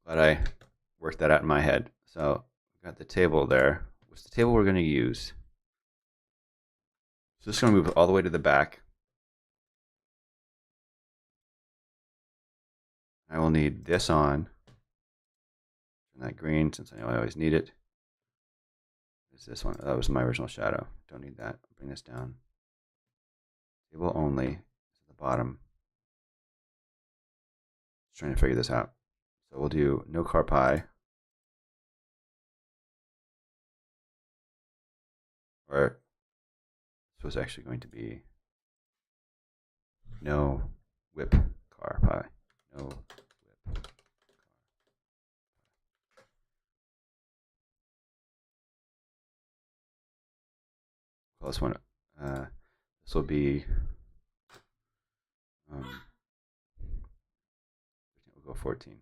A: Glad I worked that out in my head. So, we've got the table there. What's the table we're going to use? So, this is going to move all the way to the back. I will need this on. Turn that green since I know I always need it. Is this one? That was my original shadow. Don't need that. Bring this down. Table only is at the bottom. Just trying to figure this out. So we'll do no car pie. Or this was actually going to be no whip car pie. No whip. Call this one. This will be. We'll go 14.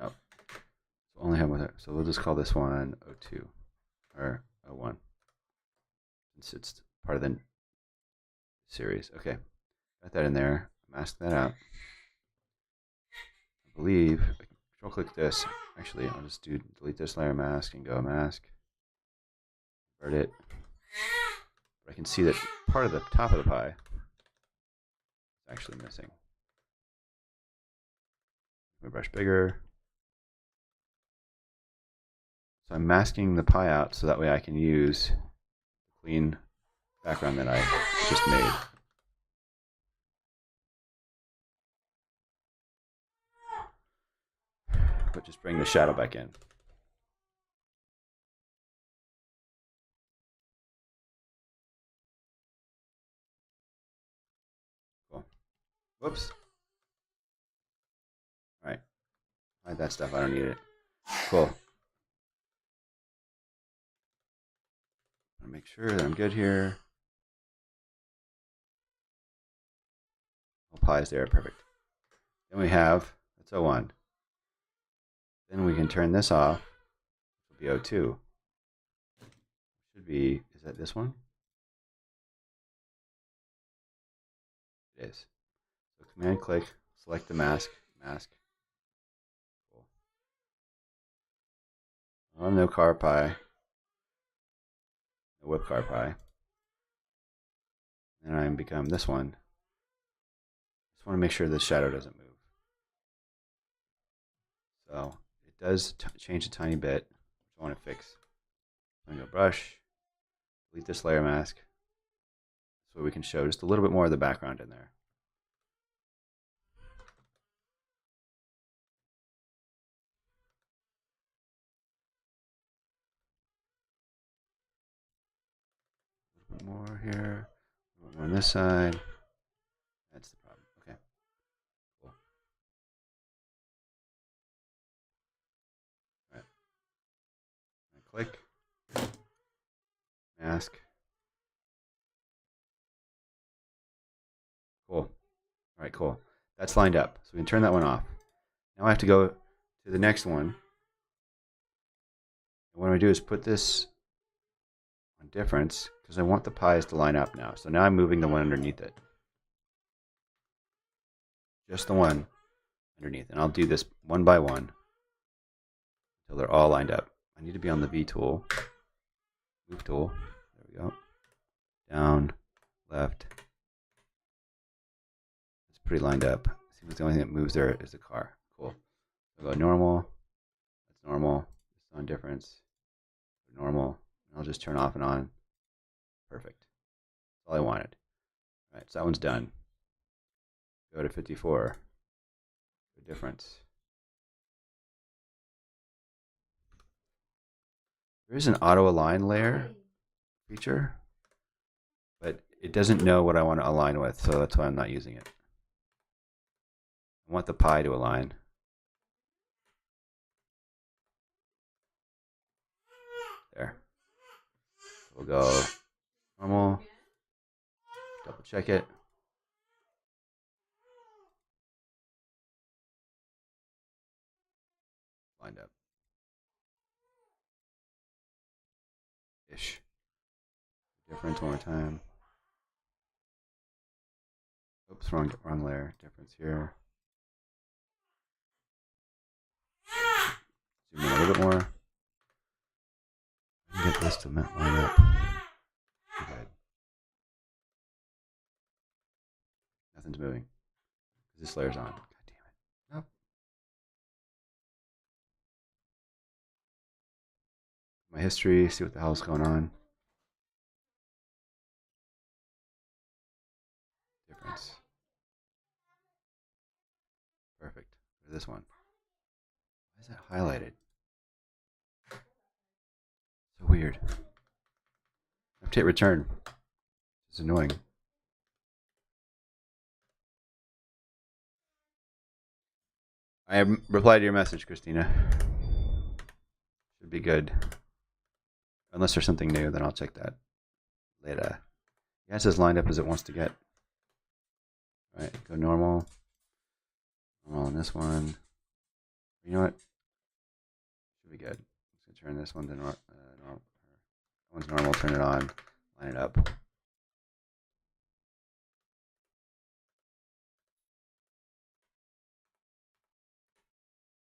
A: No. So only have one. So we'll just call this one 02 or 01. Since it's part of the series. Okay. Got that in there. Mask that out. I believe I can control click this. Actually, I'll just delete this layer mask and go mask. Convert it. But I can see that part of the top of the pie is actually missing. My brush bigger. So I'm masking the pie out so that way I can use the clean background that I just made. But just bring the shadow back in. Cool. Whoops. All right. Hide that stuff. I don't need it. Cool. I want to make sure that I'm good here. All pies there. Perfect. Then we have, that's 01. Then we can turn this off. It will be 02. Should be, is Is that this one? It is. So command click, select the mask. Mask. Cool. Oh, no car pie. No whip car pie. And I become this one. Just want to make sure the shadow doesn't move. So it does change a tiny bit, which I want to fix. I'm going to go brush, delete this layer mask, so we can show just a little bit more of the background in there. A little bit more here, a little bit more on this side. That's the problem. Okay, cool. All right, click, mask. Cool. All right, cool. That's lined up. So we can turn that one off. Now I have to go to the next one. And what I'm going to do is put this on difference because I want the pies to line up now. So now I'm moving the one underneath it. Just the one underneath. And I'll do this one by one until they're all lined up. I need to be on the V tool. Move tool. There we go. Down, left. It's pretty lined up. Seems like the only thing that moves there is the car. Cool. I'll go normal. That's normal. It's on difference. Normal. And I'll just turn off and on. Perfect. That's all I wanted. All right, so that one's done. Go to 54. Good difference. There is an auto align layer feature, but it doesn't know what I want to align with, so that's why I'm not using it. I want the pie to align. There. We'll go normal. Double check it. Lined up. Ish. Difference one more time. Oops, wrong layer. Difference here. Zoom in a little bit more. Get this to line up. Good. Nothing's moving. This layer's on. God damn it. Nope. My history, see what the hell's going on. Difference. Perfect. For this one. Why is that highlighted? So weird. I have to hit return. It's annoying. I replied to your message, Christina. Should be good. Unless there's something new, then I'll check that later. Yeah, it's as lined up as it wants to get. All right, go normal. Normal on this one. You know what? Should be good. I'm just gonna turn this one to normal. That one's normal. Turn it on. Line it up.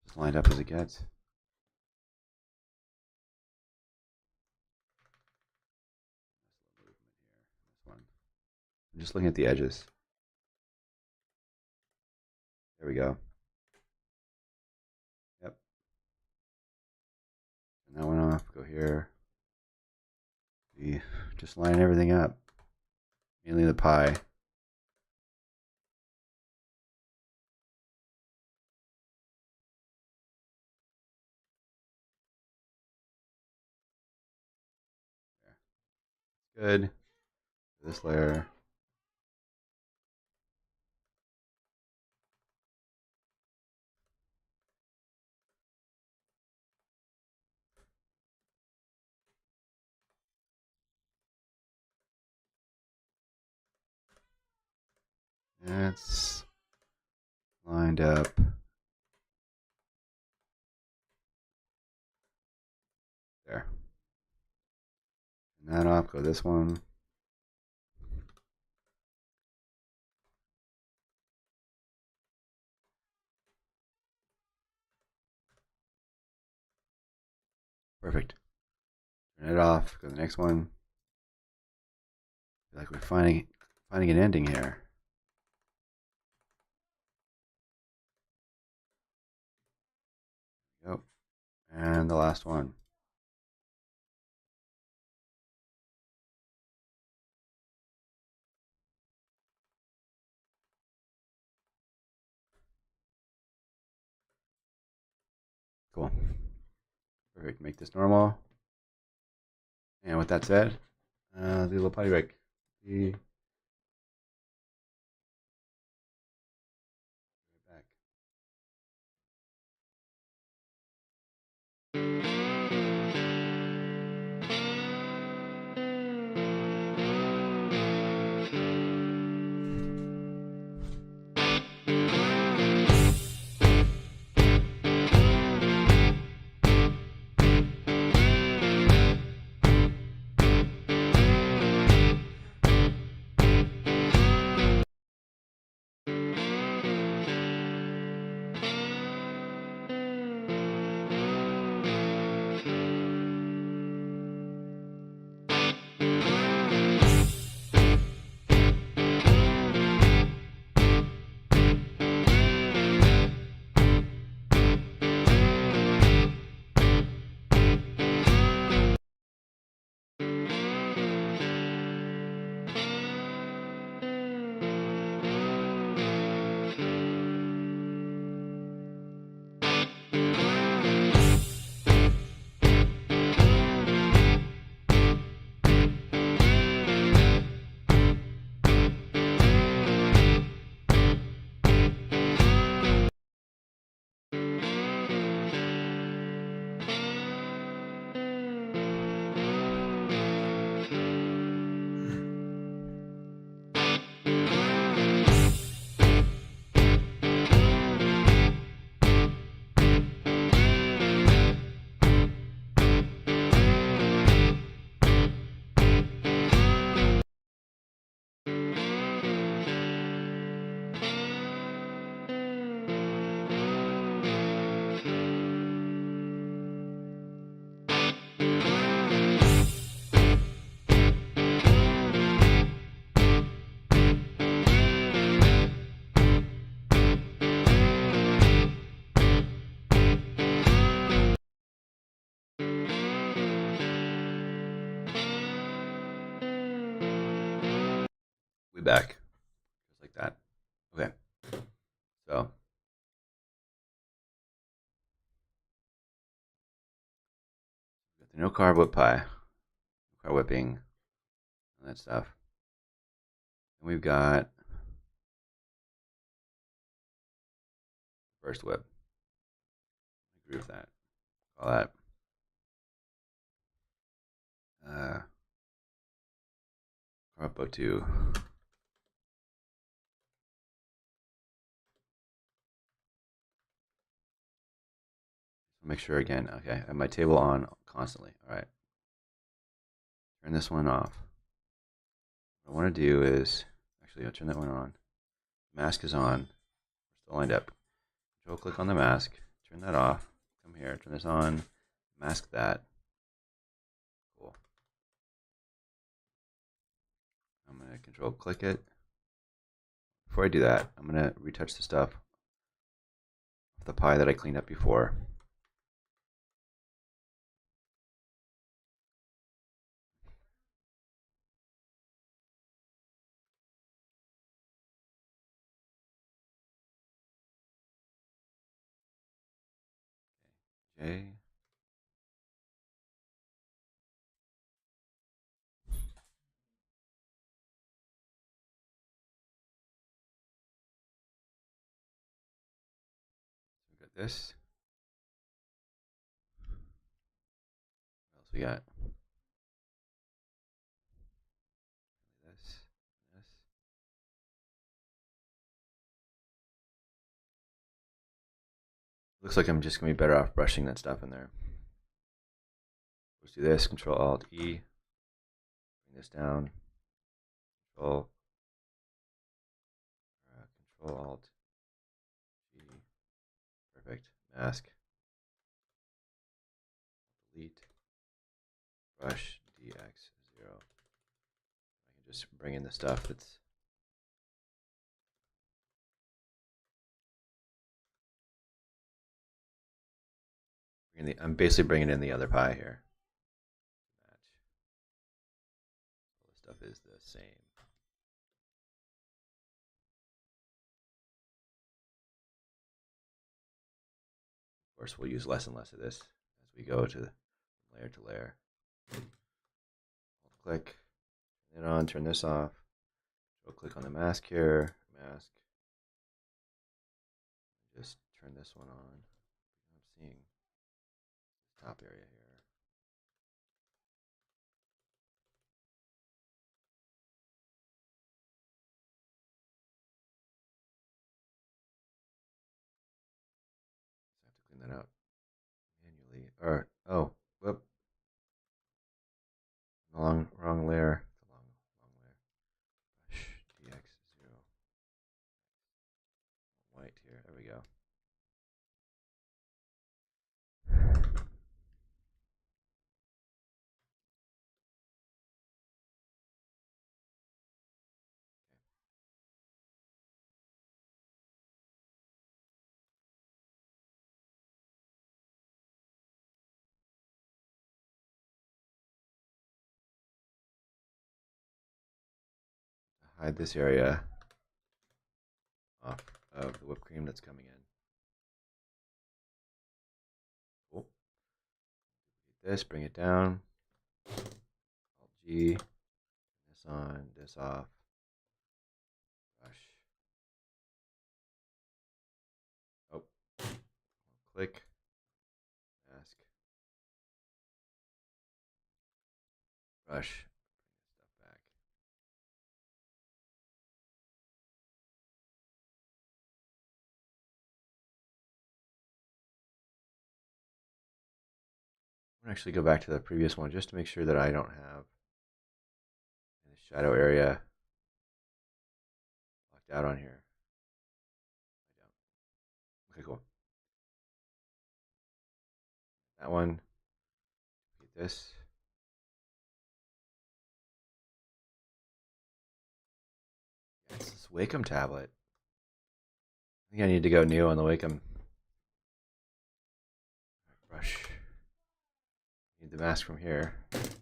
A: Just lined up as it gets. This one. I'm just looking at the edges. There we go. Yep. Turn that one off. Go here. Just line everything up. Mainly the pie. Good. This layer. That's lined up. There. that off, go this one. Perfect. Turn it off, go to the next one. Feel like we're finding an ending here. Yep. And the last one. Cool. Perfect. Make this normal. And with that said, do a little potty break. Be right back. We back. Just like that. Okay. So got the no carb whip pie. No carb whipping and that stuff. And we've got first whip. I agree with that. Call that carb 2. Make sure again. Okay, I have my table on constantly. All right. Turn this one off. What I want to do is actually I'll turn that one on. Mask is on. We're still lined up. Control click on the mask. Turn that off. Come here. Turn this on. Mask that. Cool. I'm gonna control click it. Before I do that, I'm gonna retouch the stuff of the pie that I cleaned up before. J. So we got this. What else we got? This. This. Looks like I'm just gonna be better off brushing that stuff in there. Let's do this. Control Alt E.
B: this down. Control, Control Alt G. Perfect. Mask. Delete. Brush DX0. I can just bring in the stuff that's I'm basically bringing in the other pie here. Match. All the stuff is the same. Of course, we'll use less and less of this as we go to layer to layer. Click, turn it on, turn this off. Click on the mask here, mask. Just turn this one on. I'm seeing this top area here. So I have to clean that out manually. Or whoop, wrong layer. Wrong layer. Brush DX0. White here. There we go. Hide this area off of the whipped cream that's coming in. Cool. This, bring it down. Alt G. This on, this off. Brush. Oh. Click. Mask. Brush. Bring this stuff back. I'm going to actually go back to the previous one just to make sure that I don't have the shadow area locked out on here. I don't. Okay, cool. That one. Get this. Yeah, it's this Wacom tablet. I think I need to go new on the Wacom. Brush. Need the mask from here. Mask.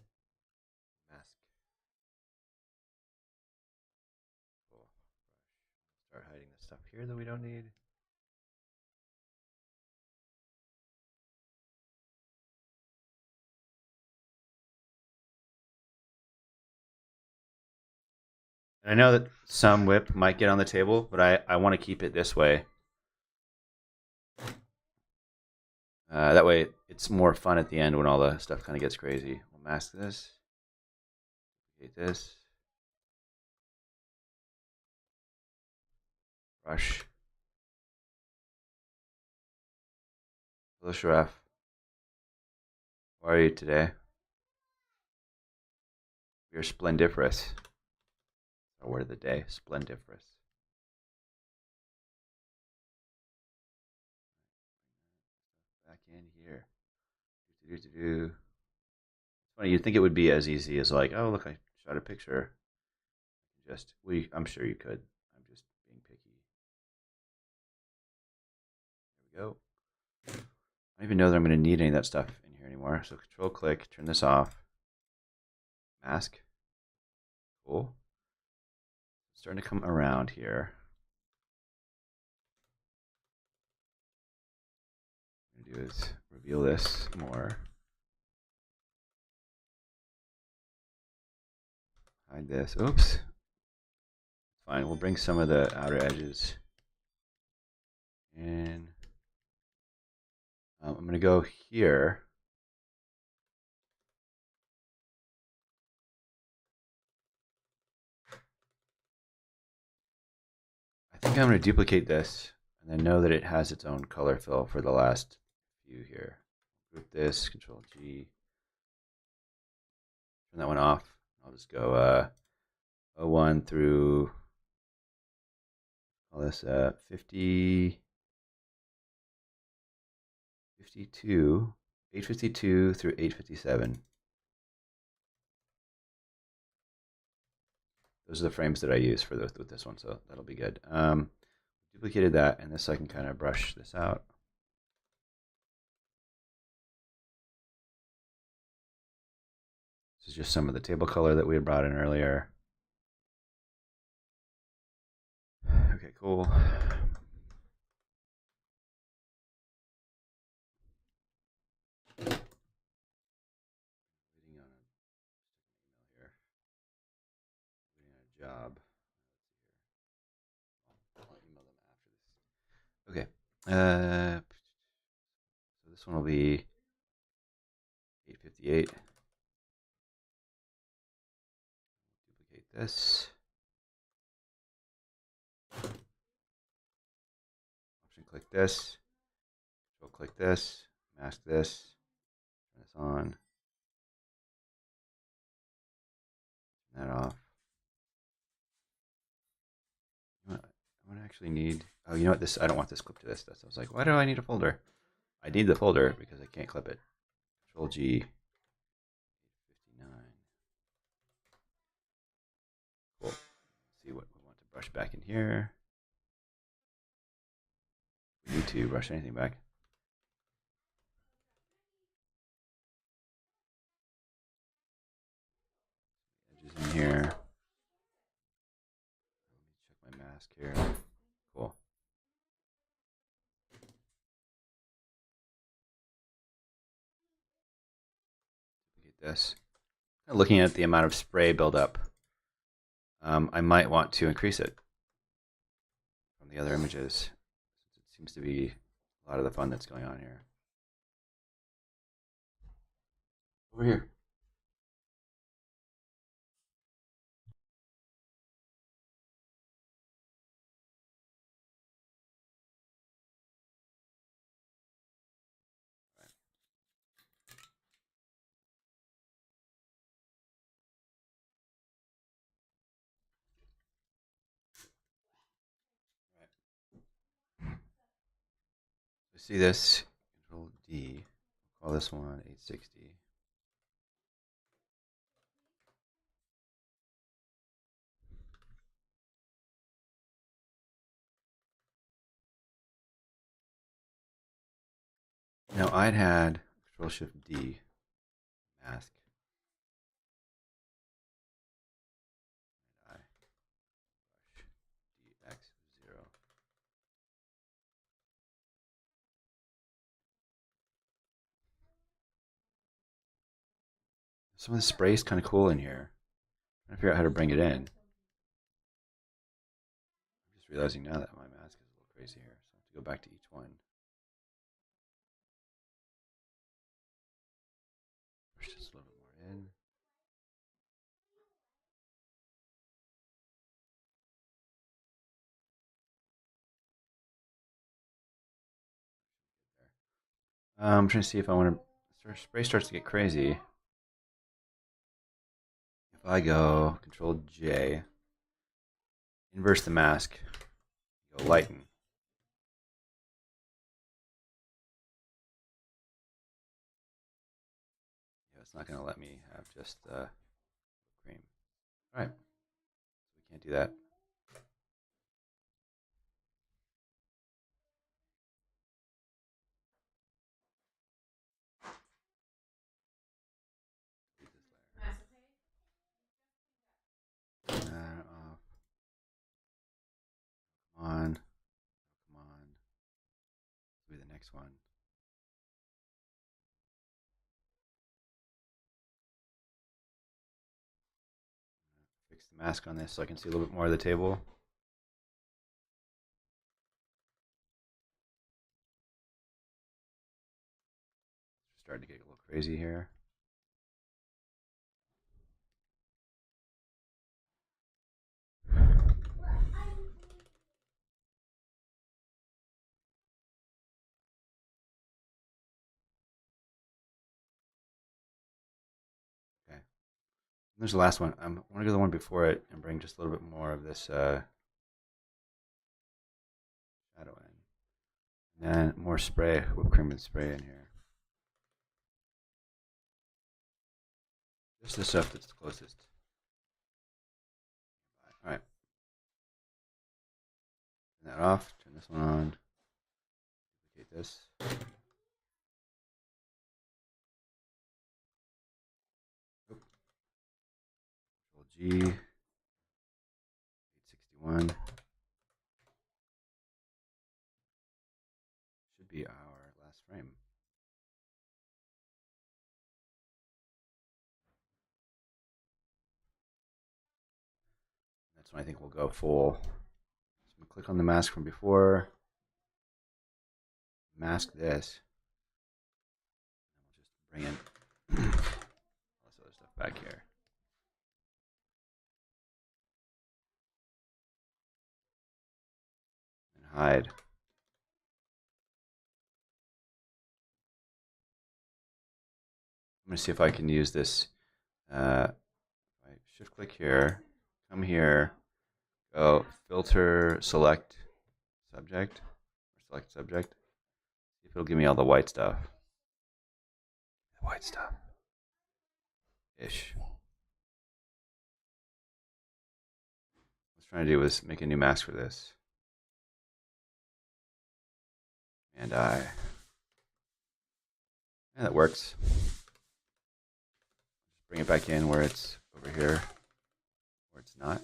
B: Cool. Brush. Start hiding the stuff here that we don't need. And I know that some whip might get on the table, but I want to keep it this way. That way it's more fun at the end when all the stuff kind of gets crazy. We'll mask this. Duplicate this. Brush. Hello, Sharaf. How are you today? You're splendiferous. Our word of the day, splendiferous. Back in here. It's funny, you'd think it would be as easy as like, oh look, I shot a picture. I'm sure you could. I'm just being picky. There we go. I don't even know that I'm going to need any of that stuff in here anymore. So control click, turn this off. Mask. Cool. It's starting to come around here. What I'm going to do is reveal this more. Hide this. Oops. Fine, we'll bring some of the outer edges in. I'm going to go here. I think I'm going to duplicate this and then know that it has its own color fill for the last few here. Group this, Control G. Turn that one off.
A: I'll just go 01 through all this 50, 52, 852 through 857. Those are the frames that I use for with this one, so that'll be good. Duplicated that, and this I can kind of brush this out. This is just some of the table color that we had brought in earlier. Okay, cool. Waiting on a email here. Waiting on a job. I'll email them after this. Okay. So this one will be 858. Duplicate this. Option click this. Control click this. Mask this. Turn this on. Turn that off. You know what? I would actually need. Oh, you know what? This I don't want this clip to this. I was like, why do I need a folder? I need the folder because I can't clip it. Control G. 59. Cool. Let's see what we want to brush back in here. We need to brush anything back. Edges in here. Let me check my mask here. Cool. Duplicate this. Looking at the amount of spray buildup, I might want to increase it from the other images. It seems to be a lot of the fun that's going on here. Over here. We see this. Control D. Call this one 860. Now I'd had Control Shift D. Mask. I. Brush. DX0. Some of the spray is kind of cool in here. I'm trying to figure out how to bring it in. I'm just realizing now that my mask is a little crazy here, so I have to go back to each one. Push this a little bit more in. I'm trying to see if I want to. Spray starts to get crazy. If I go Control J, inverse the mask, go lighten. Yeah, it's not going to let me have just cream. All right, so we can't do that. Off. Come on, come on. This will be the next one. Fix the mask on this so I can see a little bit more of the table. Starting to get a little crazy here. Okay. There's the last one. I want to go to the one before it and bring just a little bit more of this shadow in. And then more spray, whipped cream and spray in here. Just the stuff that's closest. All right. Turn that off. Turn this one on. Duplicate this. Control G. 861. Should be our last frame. That's when I think we'll go full. So I'm going to click on the mask from before. Mask this. And we'll just bring in all this other stuff back here. And hide. I'm going to see if I can use this. I shift click here, come here, go filter, select subject, or select subject. See if it'll give me all the white stuff. The white stuff. Ish. What I was trying to do was make a new mask for this. And that works. Just bring it back in where it's over here, where it's not.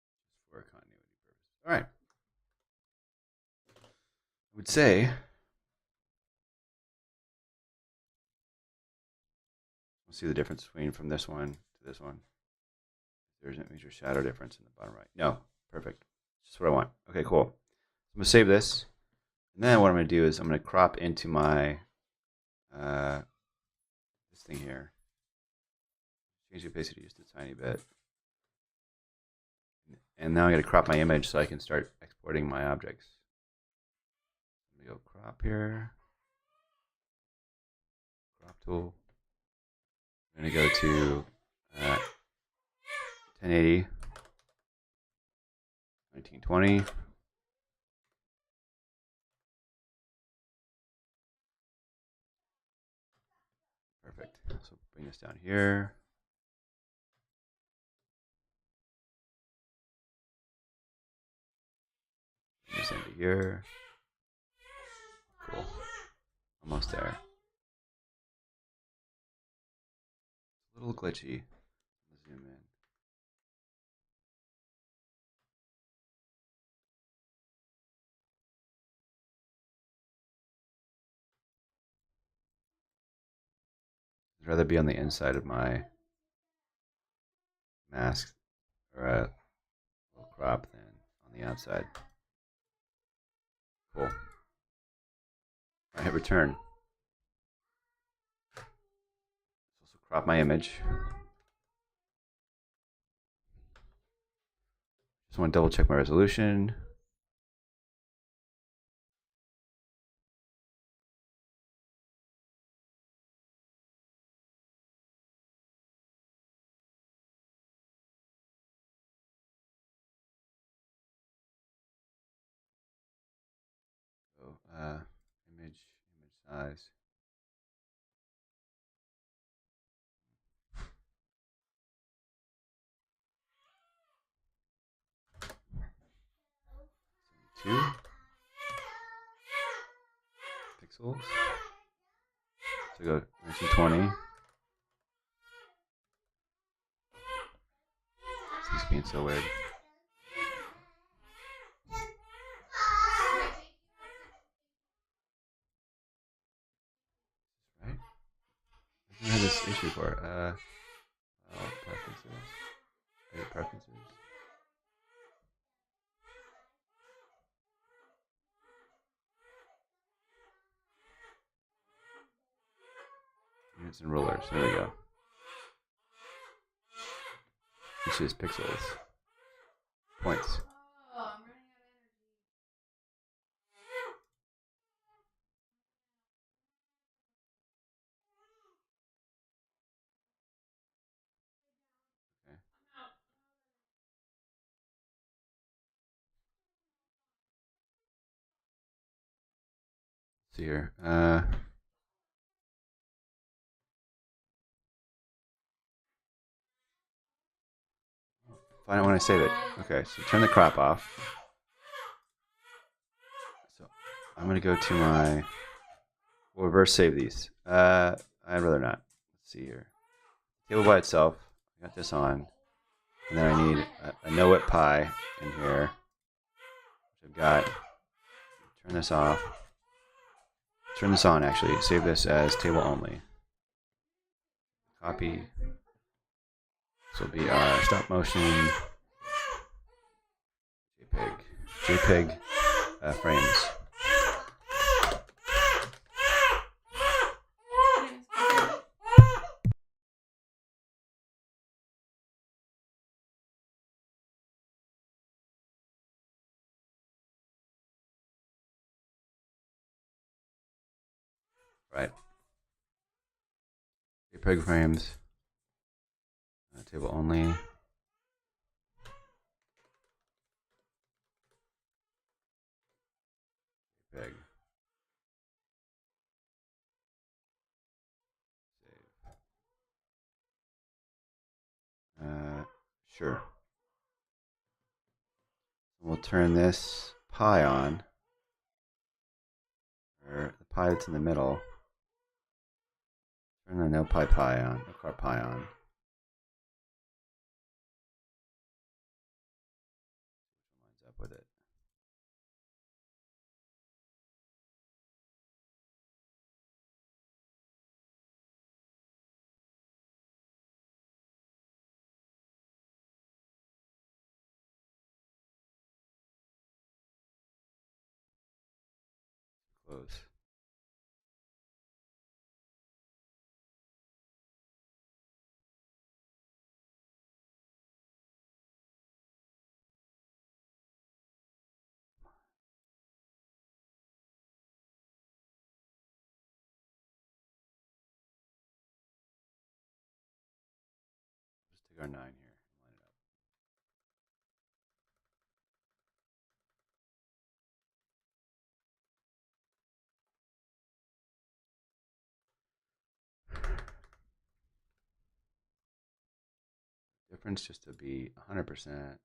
A: Just for continuity purposes. All right. I would say we'll see the difference between from this one to this one. There's a major shadow difference in the bottom right. No, perfect. Just what I want. Okay, cool. I'm gonna save this, and then what I'm gonna do is I'm gonna crop into my this thing here. Change the opacity just a tiny bit, and now I'm gonna crop my image so I can start exporting my objects. Let me go crop here. Crop tool. I'm gonna go to 1080, 1920. Perfect. So bring this down here. Bring this into here. Cool. Almost there. It's a little glitchy. Let's zoom in. I'd rather be on the inside of my mask or a little crop than on the outside. Cool. I hit return. Also crop my image. Just want to double check my resolution. So, image size. Two pixels. So go 1920. This is being so weird. Right? I never had this issue before. Preferences. Edit preferences. Units and rulers. There we go. inches, pixels, points. Okay. See here. Find it when I save it. Okay, so turn the crop off. So I'm gonna go to my. We'll reverse save these. I'd rather not. Let's see here. Table by itself. I got this on, and then I need a no-wit pie in here, which I've got. Turn this off. Turn this on. Actually, save this as table only. Copy. This will be our stop motion JPEG frames. Right. JPEG frames. Table only. JPEG. Sure. We'll turn this pie on, or the pie that's in the middle. Turn the no pie on, no car pie on. Lines up with it. Close. Just take our 9 here and line it up. Difference just to be 100%.